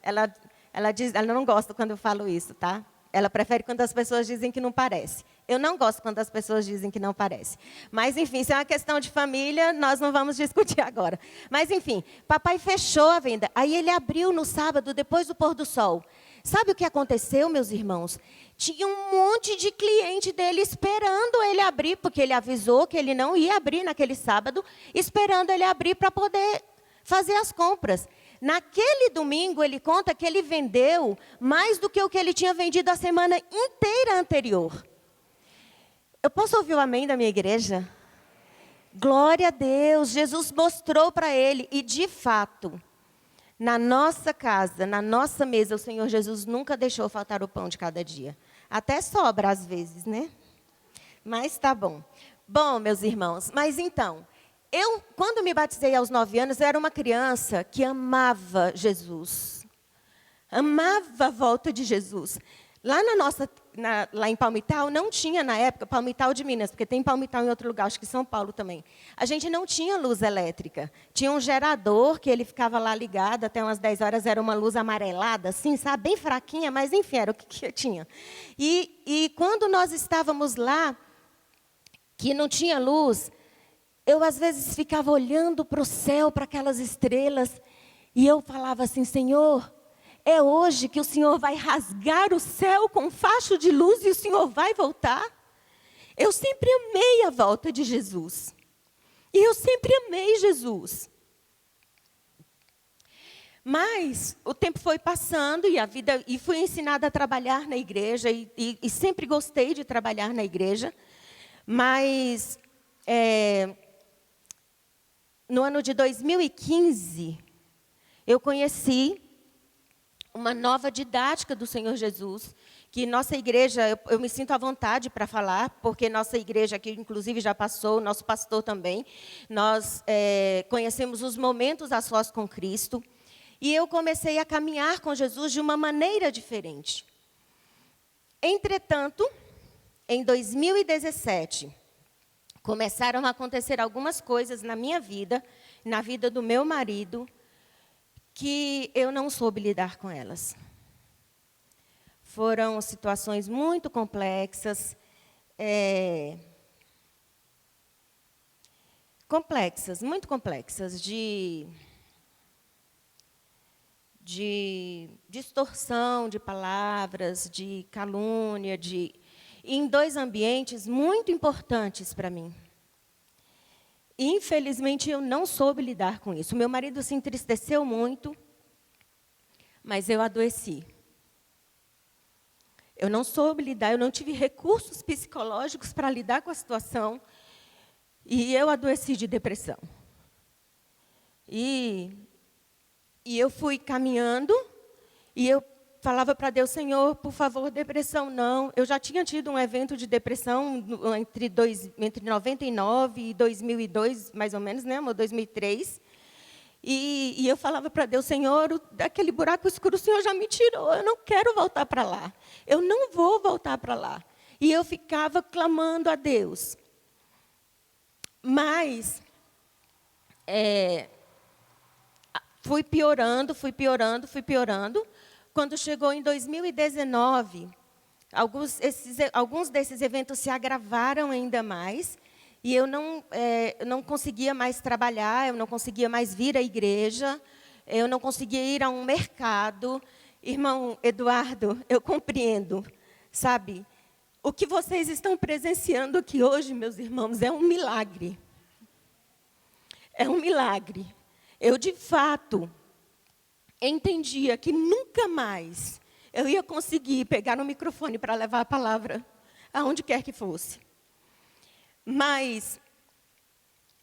não gosta quando eu falo isso, tá? Ela prefere quando as pessoas dizem que não parece. Eu não gosto quando as pessoas dizem que não parece. Mas, enfim, isso é uma questão de família, nós não vamos discutir agora. Mas, enfim, papai fechou a venda. Aí ele abriu no sábado, depois do pôr do sol. Sabe o que aconteceu, meus irmãos? Tinha um monte de cliente dele esperando ele abrir, porque ele avisou que ele não ia abrir naquele sábado, esperando ele abrir para poder fazer as compras. Naquele domingo, ele conta que ele vendeu mais do que o que ele tinha vendido a semana inteira anterior. Eu posso ouvir o amém da minha igreja? Glória a Deus, Jesus mostrou para ele, e de fato, na nossa casa, na nossa mesa, o Senhor Jesus nunca deixou faltar o pão de cada dia. Até sobra às vezes, né? Mas tá bom. Bom, meus irmãos, mas então, quando me batizei aos 9 anos, eu era uma criança que amava Jesus. Amava a volta de Jesus. Lá lá em Palmital, não tinha na época, Palmital de Minas, porque tem Palmital em outro lugar, acho que São Paulo também. A gente não tinha luz elétrica. Tinha um gerador que ele ficava lá ligado até umas 10 horas, era uma luz amarelada, assim, sabe, bem fraquinha, mas enfim, era o que tinha. E quando nós estávamos lá, que não tinha luz, eu às vezes ficava olhando para o céu, para aquelas estrelas, e eu falava assim, Senhor, é hoje que o Senhor vai rasgar o céu com um facho de luz e o Senhor vai voltar? Eu sempre amei a volta de Jesus. E eu sempre amei Jesus. Mas o tempo foi passando e fui ensinada a trabalhar na igreja e sempre gostei de trabalhar na igreja. Mas no ano de 2015, eu conheci uma nova didática do Senhor Jesus, que nossa igreja, eu me sinto à vontade para falar, porque nossa igreja, que inclusive já passou, nosso pastor também, nós conhecemos os momentos a sós com Cristo, e eu comecei a caminhar com Jesus de uma maneira diferente. Entretanto, em 2017, começaram a acontecer algumas coisas na minha vida, na vida do meu marido, que eu não soube lidar com elas. Foram situações muito complexas, muito complexas, de distorção de palavras, de calúnia, em dois ambientes muito importantes para mim. E, infelizmente, eu não soube lidar com isso. Meu marido se entristeceu muito, mas eu adoeci. Eu não soube lidar, eu não tive recursos psicológicos para lidar com a situação, e eu adoeci de depressão. E eu fui caminhando, e eu falava para Deus, Senhor, por favor, depressão não. Eu já tinha tido um evento de depressão entre 99 e 2002, mais ou menos, né, amor? 2003. E eu falava para Deus, Senhor, daquele buraco escuro o Senhor já me tirou, eu não quero voltar para lá. Eu não vou voltar para lá. E eu ficava clamando a Deus. Mas fui piorando. Quando chegou em 2019, alguns desses eventos se agravaram ainda mais, e eu não conseguia mais trabalhar, eu não conseguia mais vir à igreja, eu não conseguia ir a um mercado. Irmão Eduardo, eu compreendo, sabe? O que vocês estão presenciando aqui hoje, meus irmãos, é um milagre. É um milagre. Eu, de fato, entendia que nunca mais eu ia conseguir pegar no microfone para levar a palavra aonde quer que fosse. Mas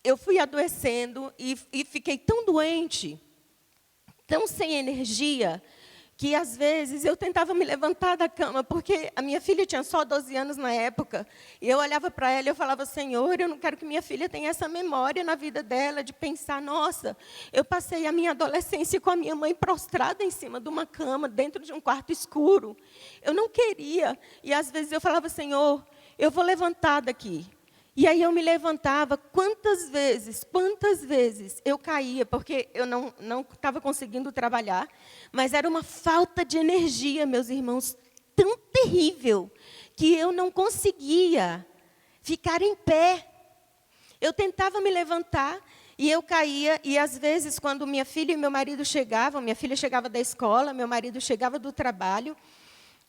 eu fui adoecendo e fiquei tão doente, tão sem energia, que às vezes eu tentava me levantar da cama, porque a minha filha tinha só 12 anos na época, e eu olhava para ela e eu falava, Senhor, eu não quero que minha filha tenha essa memória na vida dela, de pensar, nossa, eu passei a minha adolescência com a minha mãe prostrada em cima de uma cama, dentro de um quarto escuro. Eu não queria, e às vezes eu falava, Senhor, eu vou levantar daqui. E aí eu me levantava, quantas vezes eu caía, porque eu não estava conseguindo trabalhar, mas era uma falta de energia, meus irmãos, tão terrível, que eu não conseguia ficar em pé. Eu tentava me levantar e eu caía, e às vezes, quando minha filha e meu marido chegavam, minha filha chegava da escola, meu marido chegava do trabalho,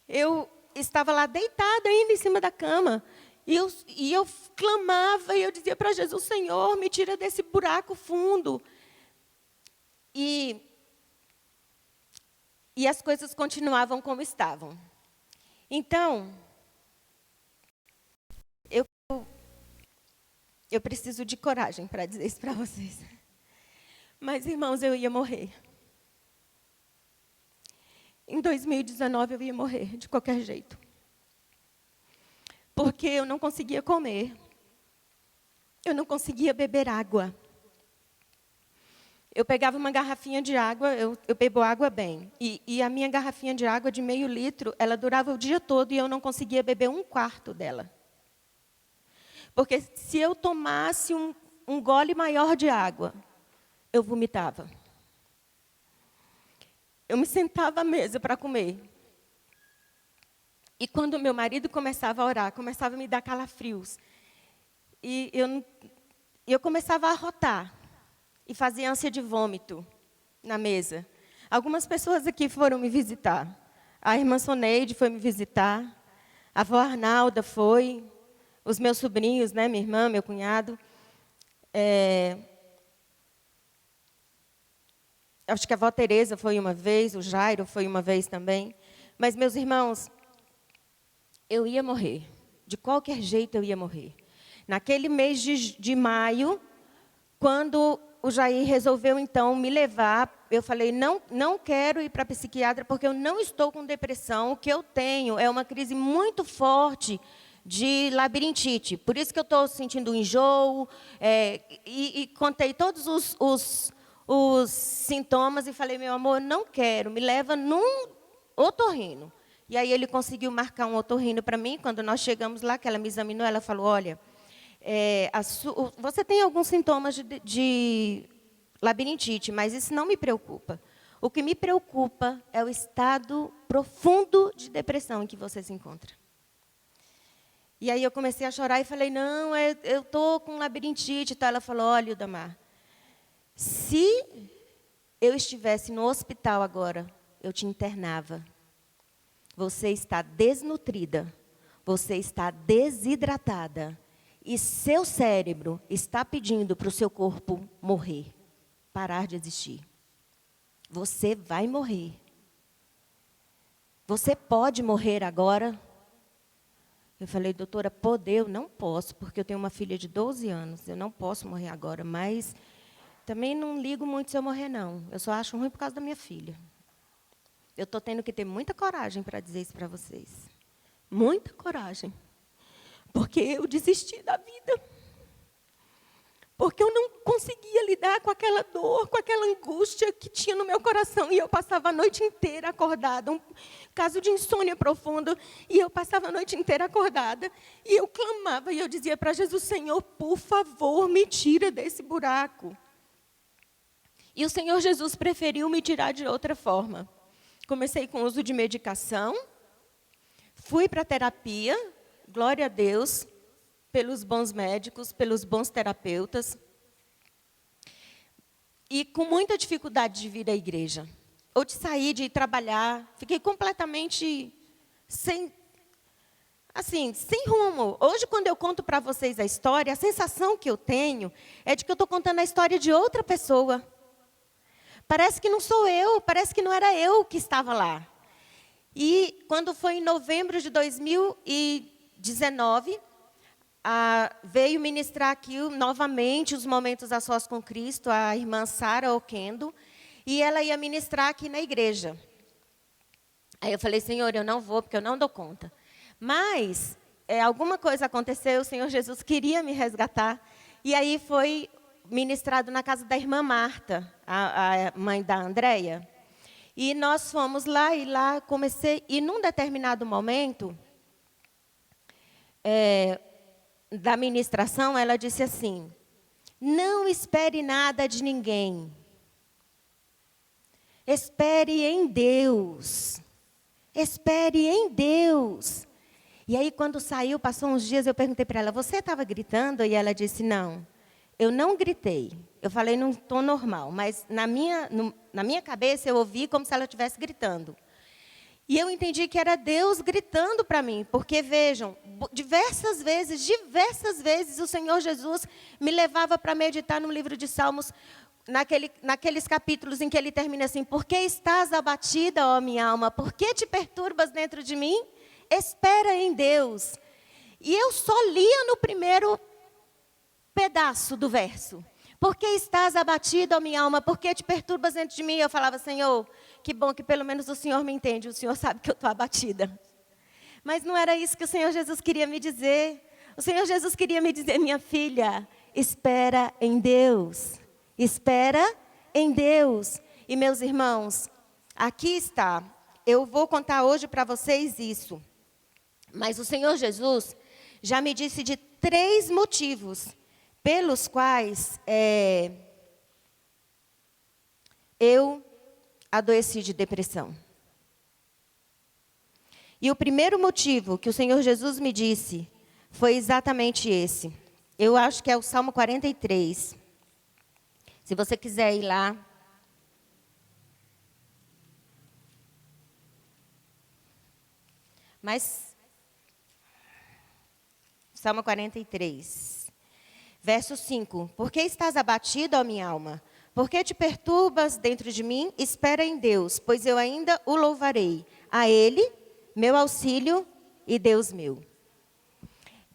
eu estava lá deitada ainda em cima da cama, e eu clamava, e eu dizia para Jesus, Senhor, me tira desse buraco fundo. E as coisas continuavam como estavam. Então, eu preciso de coragem para dizer isso para vocês. Mas, irmãos, eu ia morrer. Em 2019, eu ia morrer, de qualquer jeito. Porque eu não conseguia comer. Eu não conseguia beber água. Eu pegava uma garrafinha de água, eu bebo água bem. E a minha garrafinha de água de meio litro, ela durava o dia todo e eu não conseguia beber 1/4 dela. Porque se eu tomasse um gole maior de água, eu vomitava. Eu me sentava à mesa para comer. E quando meu marido começava a orar, começava a me dar calafrios. E eu começava a arrotar. E fazia ânsia de vômito na mesa. Algumas pessoas aqui foram me visitar. A irmã Soneide foi me visitar. A avó Arnalda foi. Os meus sobrinhos, né, minha irmã, meu cunhado. Acho que a avó Teresa foi uma vez, o Jairo foi uma vez também. Mas, meus irmãos, eu ia morrer. De qualquer jeito eu ia morrer. Naquele mês de maio, quando o Jair resolveu, então, me levar, eu falei, não quero ir para a psiquiatra, porque eu não estou com depressão. O que eu tenho é uma crise muito forte de labirintite. Por isso que eu estou sentindo um enjoo. E contei todos os sintomas e falei, meu amor, não quero, me leva num otorrino. E aí ele conseguiu marcar um otorrino para mim. Quando nós chegamos lá, que ela me examinou, ela falou, olha, você tem alguns sintomas de labirintite, mas isso não me preocupa. O que me preocupa é o estado profundo de depressão em que você se encontra. E aí eu comecei a chorar e falei, não, eu estou com labirintite. Então ela falou, olha, Ildamar, se eu estivesse no hospital agora, eu te internava. Você está desnutrida, você está desidratada. E seu cérebro está pedindo para o seu corpo morrer, parar de existir. Você vai morrer. Você pode morrer agora? Eu falei, doutora, eu não posso, porque eu tenho uma filha de 12 anos. Eu não posso morrer agora, mas também não ligo muito se eu morrer, não. Eu só acho ruim por causa da minha filha. Eu estou tendo que ter muita coragem para dizer isso para vocês. Muita coragem. Porque eu desisti da vida. Porque eu não conseguia lidar com aquela dor, com aquela angústia que tinha no meu coração. E eu passava a noite inteira acordada. Um caso de insônia profunda. E eu passava a noite inteira acordada. E eu clamava e eu dizia para Jesus, Senhor, por favor, me tira desse buraco. E o Senhor Jesus preferiu me tirar de outra forma. Comecei com o uso de medicação. Fui para a terapia. Glória a Deus, pelos bons médicos, pelos bons terapeutas. E com muita dificuldade de vir à igreja. Ou de sair, de ir trabalhar. Fiquei completamente sem rumo. Hoje, quando eu conto para vocês a história, a sensação que eu tenho é de que eu estou contando a história de outra pessoa. Parece que não sou eu, parece que não era eu que estava lá. E quando foi em novembro de 2019, veio ministrar aqui novamente os momentos a sós com Cristo, a irmã Sara Oquendo, e ela ia ministrar aqui na igreja. Aí eu falei, Senhor, eu não vou, porque eu não dou conta. Mas alguma coisa aconteceu, o Senhor Jesus queria me resgatar, e aí foi ministrado na casa da irmã Marta, a mãe da Andréia. E nós fomos lá, e lá comecei, e num determinado momento da ministração, ela disse assim, não espere nada de ninguém. Espere em Deus. Espere em Deus. E aí, quando saiu, passou uns dias, eu perguntei para ela, você estava gritando? E ela disse, não, eu não gritei. Eu falei num tom normal, mas na minha cabeça eu ouvi como se ela estivesse gritando. E eu entendi que era Deus gritando para mim, porque, vejam, diversas vezes, o Senhor Jesus me levava para meditar no livro de Salmos, naqueles capítulos em que ele termina assim, por que estás abatida, ó minha alma? Por que te perturbas dentro de mim? Espera em Deus. E eu só lia no primeiro pedaço do verso. Por que estás abatida, ó minha alma? Por que te perturbas dentro de mim? Eu falava, Senhor, que bom que pelo menos o Senhor me entende. O Senhor sabe que eu estou abatida. Mas não era isso que o Senhor Jesus queria me dizer. O Senhor Jesus queria me dizer, minha filha, espera em Deus. Espera em Deus. E, meus irmãos, aqui está. Eu vou contar hoje para vocês isso. Mas o Senhor Jesus já me disse de 3 motivos pelos quais eu adoeci de depressão. E o primeiro motivo que o Senhor Jesus me disse foi exatamente esse. Eu acho que é o Salmo 43. Se você quiser ir lá. Mas, Salmo 43. Verso 5. Por que estás abatida, ó minha alma? Por que te perturbas dentro de mim? Espera em Deus, pois eu ainda o louvarei. A Ele, meu auxílio e Deus meu.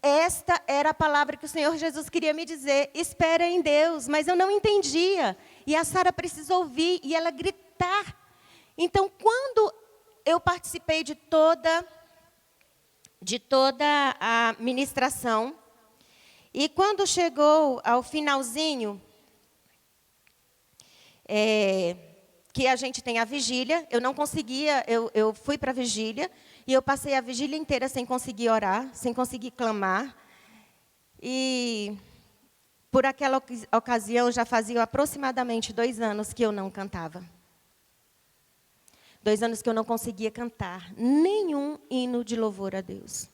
Esta era a palavra que o Senhor Jesus queria me dizer. Espera em Deus, mas eu não entendia. E a Sara precisou ouvir e ela gritar. Então, quando eu participei de toda a ministração, e quando chegou ao finalzinho, que a gente tem a vigília, eu não conseguia, eu fui para a vigília, e eu passei a vigília inteira sem conseguir orar, sem conseguir clamar. E por aquela ocasião, já fazia aproximadamente 2 anos que eu não cantava. 2 anos que eu não conseguia cantar nenhum hino de louvor a Deus.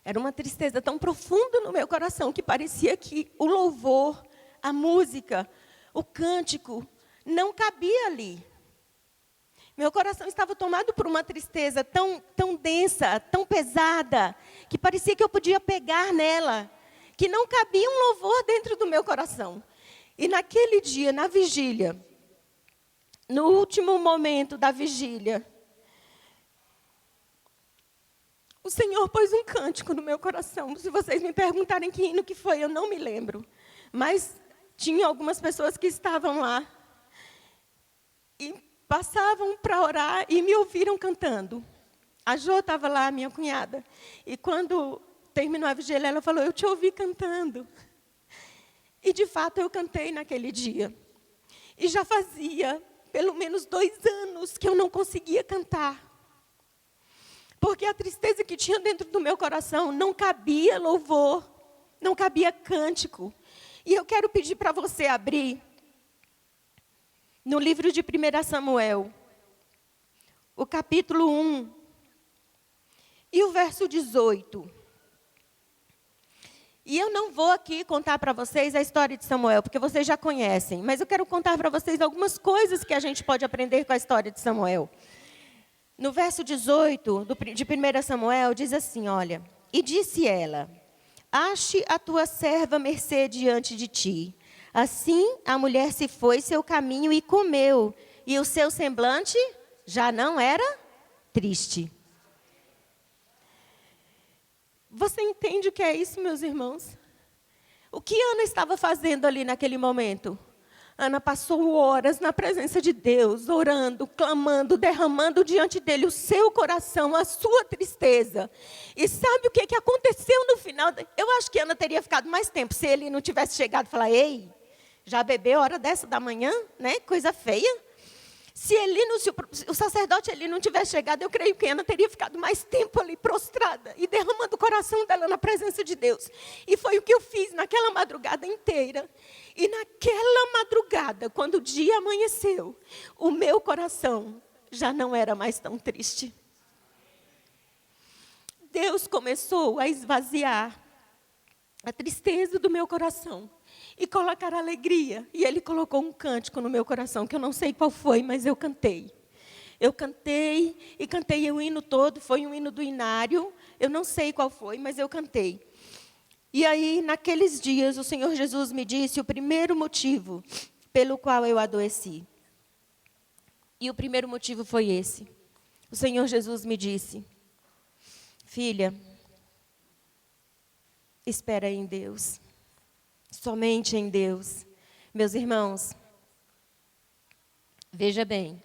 Era uma tristeza tão profunda no meu coração que parecia que o louvor, a música, o cântico não cabia ali. Meu coração estava tomado por uma tristeza tão densa, tão pesada, que parecia que eu podia pegar nela, que não cabia um louvor dentro do meu coração. E naquele dia, na vigília, no último momento da vigília, o Senhor pôs um cântico no meu coração. Se vocês me perguntarem que hino que foi, eu não me lembro. Mas tinha algumas pessoas que estavam lá e passavam para orar e me ouviram cantando. A Jo estava lá, minha cunhada. E quando terminou a vigília, ela falou, eu te ouvi cantando. E, de fato, eu cantei naquele dia. E já fazia pelo menos 2 anos que eu não conseguia cantar. Porque a tristeza que tinha dentro do meu coração não cabia louvor, não cabia cântico. E eu quero pedir para você abrir no livro de 1 Samuel, o capítulo 1 e o verso 18. E eu não vou aqui contar para vocês a história de Samuel, porque vocês já conhecem, mas eu quero contar para vocês algumas coisas que a gente pode aprender com a história de Samuel. No verso 18 de 1 Samuel, diz assim, olha, e disse ela, ache a tua serva mercê diante de ti. Assim, a mulher se foi seu caminho e comeu, e o seu semblante já não era triste. Você entende o que é isso, meus irmãos? O que Ana estava fazendo ali naquele momento? Ana passou horas na presença de Deus, orando, clamando, derramando diante dele o seu coração, a sua tristeza. E sabe o que aconteceu no final? Eu acho que Ana teria ficado mais tempo se ele não tivesse chegado e falar, ei, já bebeu a hora dessa da manhã, né? Coisa feia. Se o sacerdote ali não tivesse chegado, eu creio que Ana teria ficado mais tempo ali prostrada e derramando o coração dela na presença de Deus. E foi o que eu fiz naquela madrugada inteira. E naquela madrugada, quando o dia amanheceu, o meu coração já não era mais tão triste. Deus começou a esvaziar a tristeza do meu coração e colocar alegria. E Ele colocou um cântico no meu coração, que eu não sei qual foi, mas eu cantei. Eu cantei e cantei o hino todo, foi um hino do inário, eu não sei qual foi, mas eu cantei. E aí, naqueles dias, o Senhor Jesus me disse o primeiro motivo pelo qual eu adoeci. E o primeiro motivo foi esse. O Senhor Jesus me disse, filha, espera em Deus. Somente em Deus. Meus irmãos, veja bem,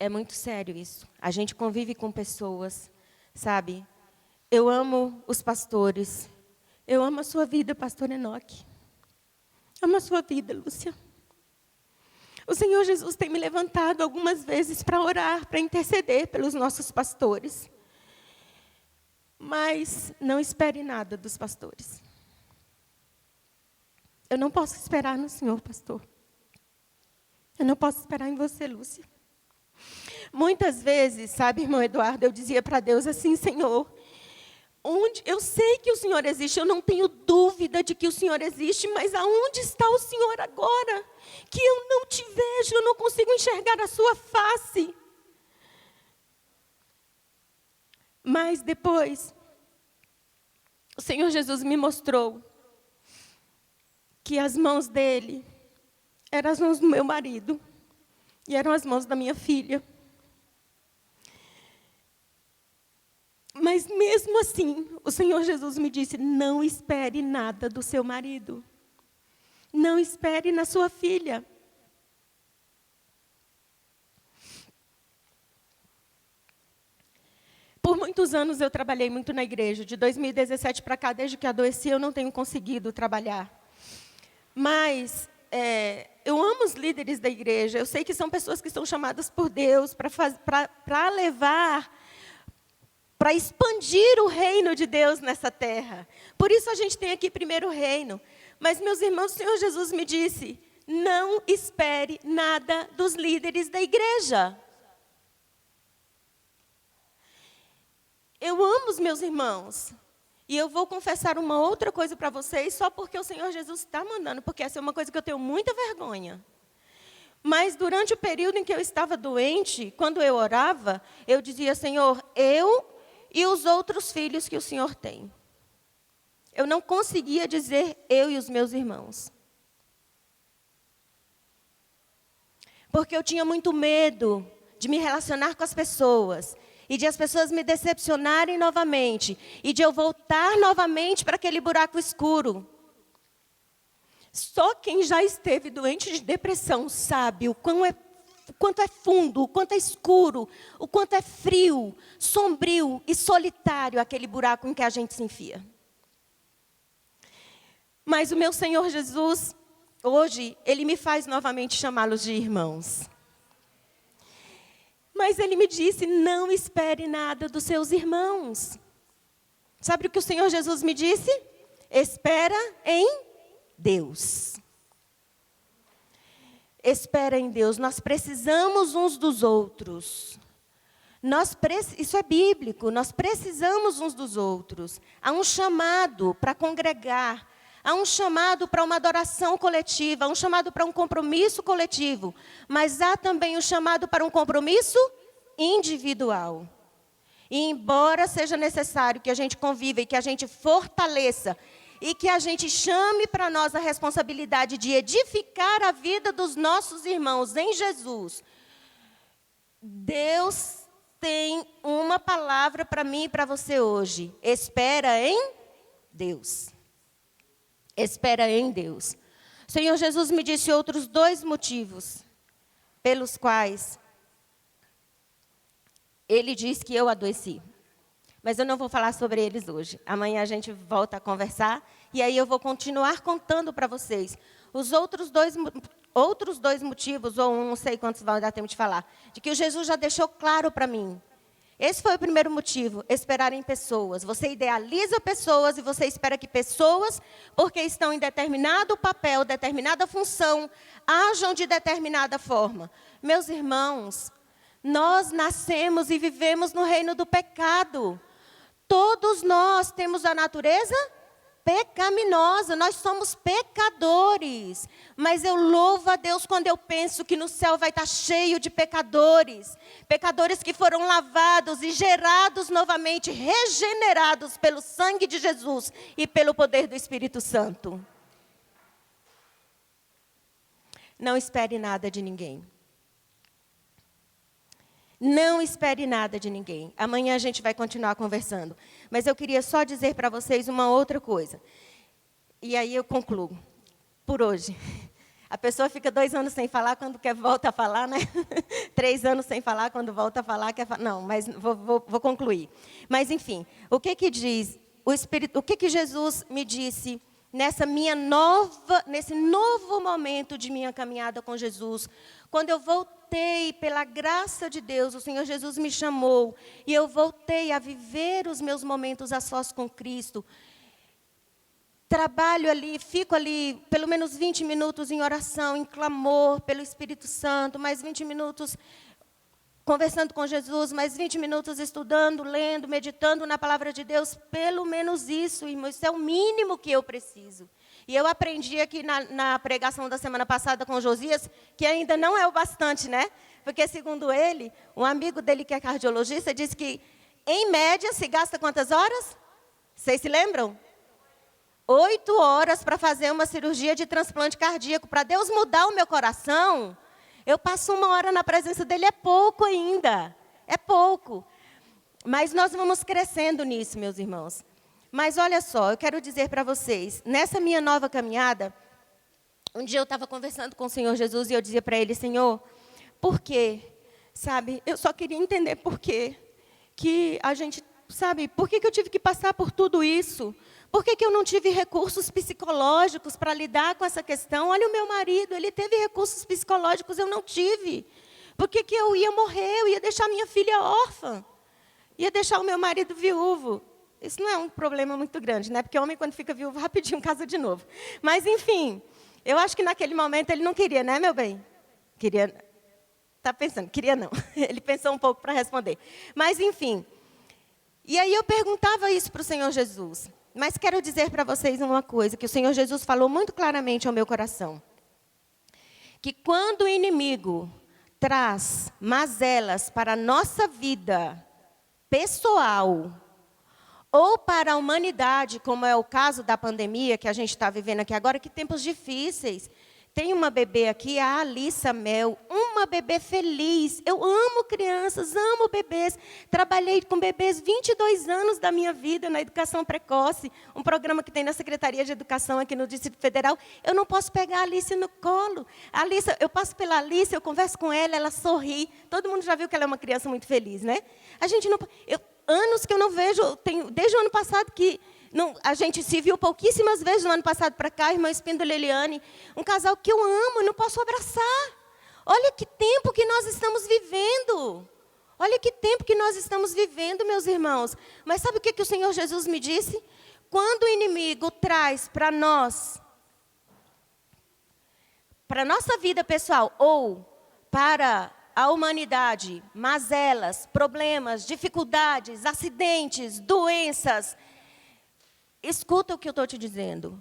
é muito sério isso. A gente convive com pessoas, sabe? Eu amo os pastores. Eu amo a sua vida, pastor Enoque. Amo a sua vida, Lúcia. O Senhor Jesus tem me levantado algumas vezes para orar, para interceder pelos nossos pastores. Mas não espere nada dos pastores. Eu não posso esperar no Senhor, pastor. Eu não posso esperar em você, Lúcia. Muitas vezes, sabe, irmão Eduardo, eu dizia para Deus assim, Senhor, eu sei que o Senhor existe, eu não tenho dúvida de que o Senhor existe, mas aonde está o Senhor agora? Que eu não te vejo, eu não consigo enxergar a sua face. Mas depois, o Senhor Jesus me mostrou que as mãos dele eram as mãos do meu marido e eram as mãos da minha filha. Mas mesmo assim, o Senhor Jesus me disse: não espere nada do seu marido. Não espere na sua filha. Por muitos anos eu trabalhei muito na igreja. De 2017 para cá, desde que adoeci, eu não tenho conseguido trabalhar. Mas eu amo os líderes da igreja. Eu sei que são pessoas que são chamadas por Deus para levar, para expandir o reino de Deus nessa terra. Por isso a gente tem aqui primeiro o reino. Mas, meus irmãos, o Senhor Jesus me disse: não espere nada dos líderes da igreja. Eu amo os meus irmãos. E eu vou confessar uma outra coisa para vocês, só porque o Senhor Jesus está mandando, porque essa é uma coisa que eu tenho muita vergonha. Mas durante o período em que eu estava doente, quando eu orava, eu dizia: Senhor, eu e os outros filhos que o Senhor tem. Eu não conseguia dizer eu e os meus irmãos. Porque eu tinha muito medo de me relacionar com as pessoas. E de as pessoas me decepcionarem novamente. E de eu voltar novamente para aquele buraco escuro. Só quem já esteve doente de depressão sabe o quanto é fundo, o quanto é escuro, o quanto é frio, sombrio e solitário aquele buraco em que a gente se enfia. Mas o meu Senhor Jesus, hoje, Ele me faz novamente chamá-los de irmãos. Mas Ele me disse: não espere nada dos seus irmãos. Sabe o que o Senhor Jesus me disse? Espera em Deus. Espera em Deus. Nós precisamos uns dos outros. Isso é bíblico. Nós precisamos uns dos outros. Há um chamado para congregar. Há um chamado para uma adoração coletiva, há um chamado para um compromisso coletivo, mas há também um chamado para um compromisso individual. E embora seja necessário que a gente conviva e que a gente fortaleça e que a gente chame para nós a responsabilidade de edificar a vida dos nossos irmãos em Jesus, Deus tem uma palavra para mim e para você hoje: espera em Deus. Espera em Deus. O Senhor Jesus me disse outros 2 motivos pelos quais Ele diz que eu adoeci. Mas eu não vou falar sobre eles hoje. Amanhã a gente volta a conversar e aí eu vou continuar contando para vocês os outros dois motivos, ou não sei quantos vai dar tempo de falar, de que o Jesus já deixou claro para mim. Esse foi o primeiro motivo: esperar em pessoas. Você idealiza pessoas e você espera que pessoas, porque estão em determinado papel, determinada função, ajam de determinada forma. Meus irmãos, nós nascemos e vivemos no reino do pecado. Todos nós temos a natureza pecaminosa, nós somos pecadores. Mas eu louvo a Deus quando eu penso que no céu vai estar cheio de pecadores. Pecadores que foram lavados e gerados novamente, regenerados pelo sangue de Jesus e pelo poder do Espírito Santo. Não espere nada de ninguém. Não espere nada de ninguém. Amanhã a gente vai continuar conversando. Mas eu queria só dizer para vocês uma outra coisa. E aí eu concluo. Por hoje. A pessoa fica 2 anos sem falar, quando quer volta a falar, né? 3 anos sem falar, quando volta a falar, quer falar. Não, mas vou concluir. Mas, enfim, o que diz o Espírito? O que Jesus me disse nesse novo momento de minha caminhada com Jesus? Quando eu voltei, pela graça de Deus, o Senhor Jesus me chamou, e eu voltei a viver os meus momentos a sós com Cristo. Trabalho ali, fico ali pelo menos 20 minutos em oração, em clamor pelo Espírito Santo, mais 20 minutos conversando com Jesus, mais 20 minutos estudando, lendo, meditando na palavra de Deus. Pelo menos isso, irmão, isso é o mínimo que eu preciso. E eu aprendi aqui na pregação da semana passada com Josias, que ainda não é o bastante, né? Porque, segundo ele, um amigo dele que é cardiologista, disse que, em média, se gasta quantas horas? Vocês se lembram? 8 horas para fazer uma cirurgia de transplante cardíaco. Para Deus mudar o meu coração, eu passo 1 hora na presença dele, é pouco ainda. É pouco. Mas nós vamos crescendo nisso, meus irmãos. Mas olha só, eu quero dizer para vocês, nessa minha nova caminhada, um dia eu estava conversando com o Senhor Jesus e eu dizia para ele, Senhor, por quê? Sabe, eu só queria entender por quê. Que a gente, sabe, por que eu tive que passar por tudo isso? Por que eu não tive recursos psicológicos para lidar com essa questão? Olha o meu marido, ele teve recursos psicológicos, eu não tive. Por que eu ia morrer? Eu ia deixar minha filha órfã. Ia deixar o meu marido viúvo. Isso não é um problema muito grande, né? Porque o homem, quando fica viúvo, rapidinho casa de novo. Mas, enfim, eu acho que naquele momento ele não queria, né, meu bem? Queria. Está pensando, queria não. Ele pensou um pouco para responder. Mas, enfim. E aí eu perguntava isso para o Senhor Jesus. Mas quero dizer para vocês uma coisa, que o Senhor Jesus falou muito claramente ao meu coração. Que quando o inimigo traz mazelas para a nossa vida pessoal, ou para a humanidade, como é o caso da pandemia que a gente está vivendo aqui agora, que tempos difíceis. Tem uma bebê aqui, a Alissa Mel, uma bebê feliz. Eu amo crianças, amo bebês. Trabalhei com bebês 22 anos da minha vida na educação precoce, um programa que tem na Secretaria de Educação aqui no Distrito Federal. Eu não posso pegar a Alice no colo. A Alice, eu passo pela Alice, eu converso com ela, ela sorri. Todo mundo já viu que ela é uma criança muito feliz, né? A gente não... anos que eu não vejo, desde o ano passado que... a gente se viu pouquíssimas vezes no ano passado para cá, irmã Espíndola e Eliane, um casal que eu amo, não posso abraçar. Olha que tempo que nós estamos vivendo. Olha que tempo que nós estamos vivendo, meus irmãos. Mas sabe o que o Senhor Jesus me disse? Quando o inimigo traz para nós, para a nossa vida pessoal, ou para a humanidade, mazelas, problemas, dificuldades, acidentes, doenças, escuta o que eu estou te dizendo.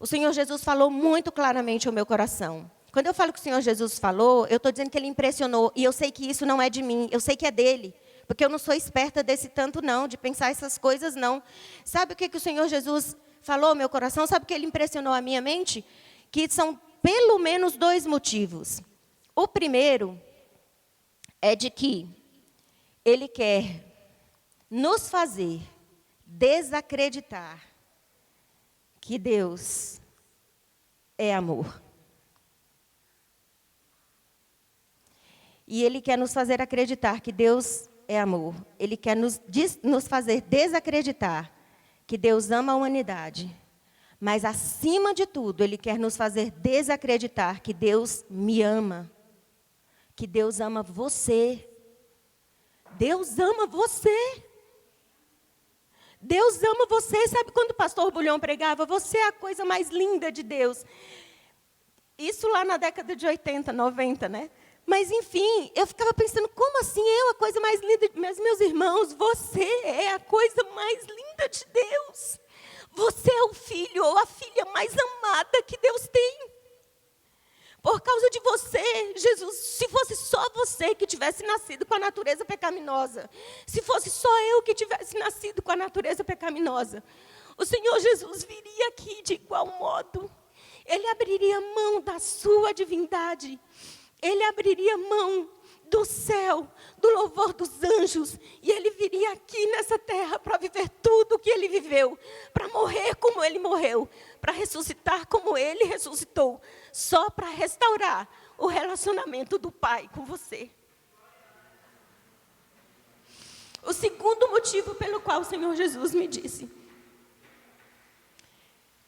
O Senhor Jesus falou muito claramente ao meu coração. Quando eu falo que o Senhor Jesus falou, eu estou dizendo que Ele impressionou. E eu sei que isso não é de mim, eu sei que é dele. Porque eu não sou esperta desse tanto não, de pensar essas coisas não. Sabe o que o Senhor Jesus falou ao meu coração? Sabe o que Ele impressionou a minha mente? Que são pelo menos 2 motivos. O primeiro é de que Ele quer nos fazer desacreditar que Deus é amor. E Ele quer nos fazer acreditar que Deus é amor. Ele quer nos fazer desacreditar que Deus ama a humanidade. Mas, acima de tudo, Ele quer nos fazer desacreditar que Deus me ama. Que Deus ama você. Deus ama você. Deus ama você. Sabe quando o pastor Bulhão pregava? Você é a coisa mais linda de Deus. Isso lá na década de 80, 90, né? Mas, enfim, eu ficava pensando, como assim eu, a coisa mais linda? Mas, meus irmãos, você é a coisa mais linda de Deus. Você é o filho ou a filha mais amada que Deus tem. Por causa de você, Jesus, se fosse só você que tivesse nascido com a natureza pecaminosa, se fosse só eu que tivesse nascido com a natureza pecaminosa, o Senhor Jesus viria aqui de igual modo. Ele abriria mão da sua divindade. Ele abriria mão do céu, do louvor dos anjos, e Ele viria aqui nessa terra para viver tudo o que Ele viveu, para morrer como Ele morreu, para ressuscitar como Ele ressuscitou, só para restaurar o relacionamento do Pai com você. O segundo motivo pelo qual o Senhor Jesus me disse: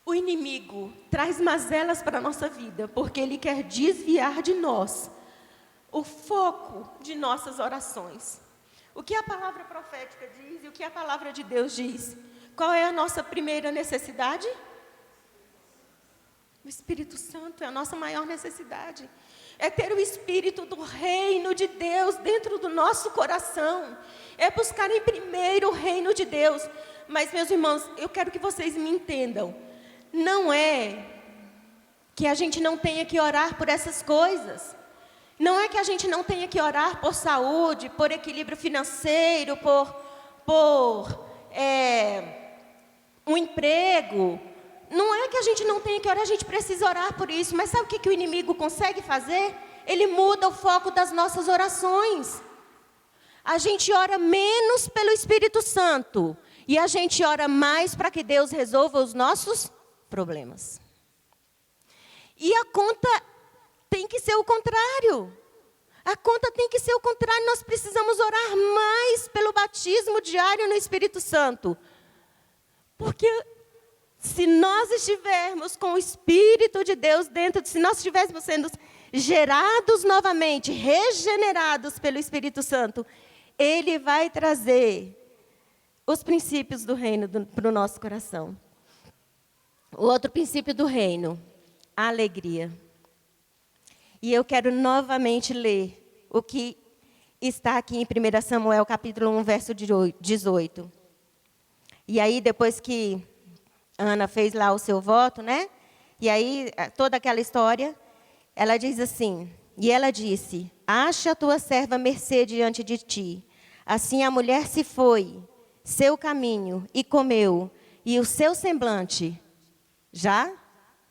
o inimigo traz mazelas para a nossa vida, porque ele quer desviar de nós o foco de nossas orações. O que a palavra profética diz e o que a palavra de Deus diz? Qual é a nossa primeira necessidade? O Espírito Santo é a nossa maior necessidade. É ter o Espírito do reino de Deus dentro do nosso coração. É buscar em primeiro o reino de Deus. Mas, meus irmãos, eu quero que vocês me entendam. Não é que a gente não tenha que orar por essas coisas. Não é que a gente não tenha que orar por saúde, por equilíbrio financeiro, por um emprego. Não a gente não tenha que orar, a gente precisa orar por isso. Mas sabe o que o inimigo consegue fazer? Ele muda o foco das nossas orações. A gente ora menos pelo Espírito Santo e a gente ora mais para que Deus resolva os nossos problemas. E a conta tem que ser o contrário. A conta tem que ser o contrário. Nós precisamos orar mais pelo batismo diário no Espírito Santo. Porque se nós estivermos com o Espírito de Deus dentro, se nós estivéssemos sendo gerados novamente, regenerados pelo Espírito Santo, Ele vai trazer os princípios do reino para o nosso coração. O outro princípio do reino, a alegria. E eu quero novamente ler o que está aqui em 1 Samuel, capítulo 1, verso 18. E aí, depois que Ana fez lá o seu voto, né? E aí, toda aquela história, ela diz assim, e ela disse, acha a tua serva mercê diante de ti. Assim a mulher se foi, seu caminho, e comeu, e o seu semblante já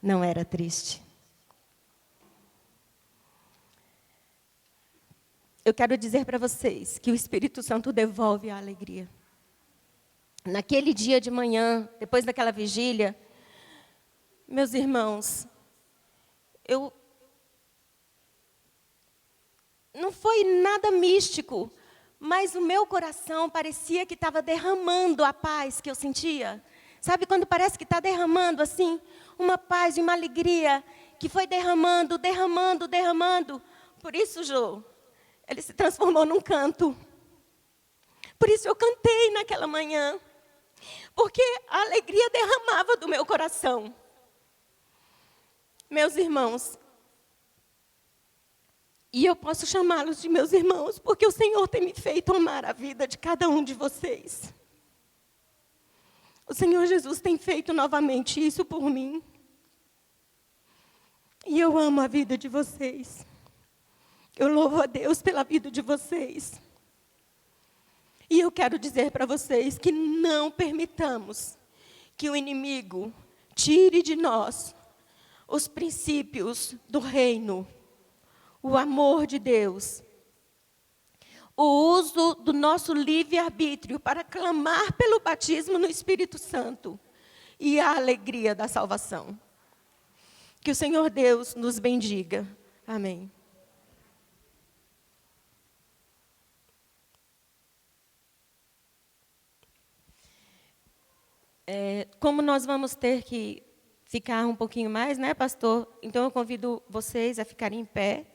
não era triste. Eu quero dizer para vocês que o Espírito Santo devolve a alegria. Naquele dia de manhã, depois daquela vigília, meus irmãos, não foi nada místico, mas o meu coração parecia que estava derramando a paz que eu sentia. Sabe quando parece que está derramando assim, uma paz e uma alegria que foi derramando, derramando, derramando. Por isso, Jô, ele se transformou num canto. Por isso eu cantei naquela manhã. Porque a alegria derramava do meu coração. Meus irmãos, e eu posso chamá-los de meus irmãos, porque o Senhor tem me feito amar a vida de cada um de vocês. O Senhor Jesus tem feito novamente isso por mim. E eu amo a vida de vocês. Eu louvo a Deus pela vida de vocês. E eu quero dizer para vocês que não permitamos que o inimigo tire de nós os princípios do reino, o amor de Deus, o uso do nosso livre-arbítrio para clamar pelo batismo no Espírito Santo e a alegria da salvação. Que o Senhor Deus nos bendiga. Amém. Como nós vamos ter que ficar um pouquinho mais, né, pastor? Então eu convido vocês a ficarem em pé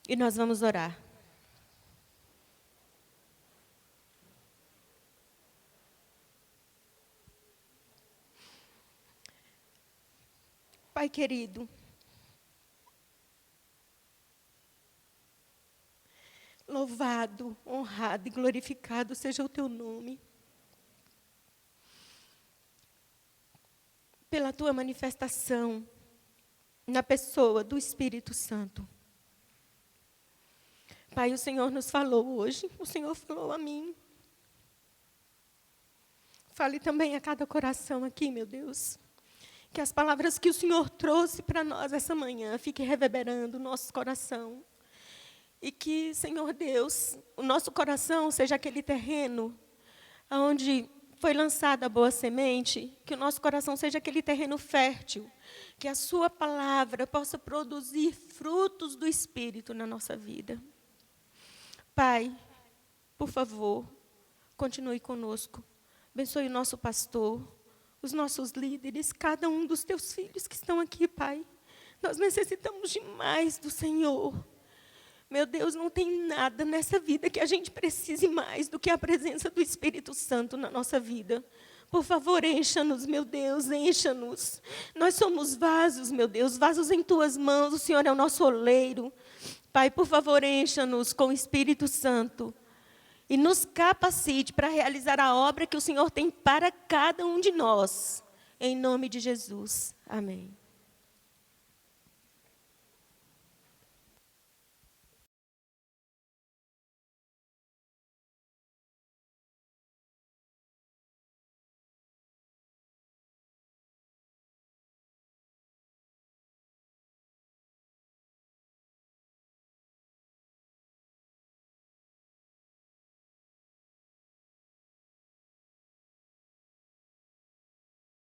e nós vamos orar. Pai querido, louvado, honrado e glorificado seja o teu nome. Pela tua manifestação na pessoa do Espírito Santo. Pai, o Senhor nos falou hoje, o Senhor falou a mim. Fale também a cada coração aqui, meu Deus. Que as palavras que o Senhor trouxe para nós essa manhã fiquem reverberando o nosso coração. E que, Senhor Deus, o nosso coração seja aquele terreno onde foi lançada a boa semente, que o nosso coração seja aquele terreno fértil, que a sua palavra possa produzir frutos do Espírito na nossa vida. Pai, por favor, continue conosco. Abençoe o nosso pastor, os nossos líderes, cada um dos teus filhos que estão aqui, Pai. Nós necessitamos demais do Senhor. Meu Deus, não tem nada nessa vida que a gente precise mais do que a presença do Espírito Santo na nossa vida. Por favor, encha-nos, meu Deus, encha-nos. Nós somos vasos, meu Deus, vasos em tuas mãos, o Senhor é o nosso oleiro. Pai, por favor, encha-nos com o Espírito Santo e nos capacite para realizar a obra que o Senhor tem para cada um de nós. Em nome de Jesus. Amém.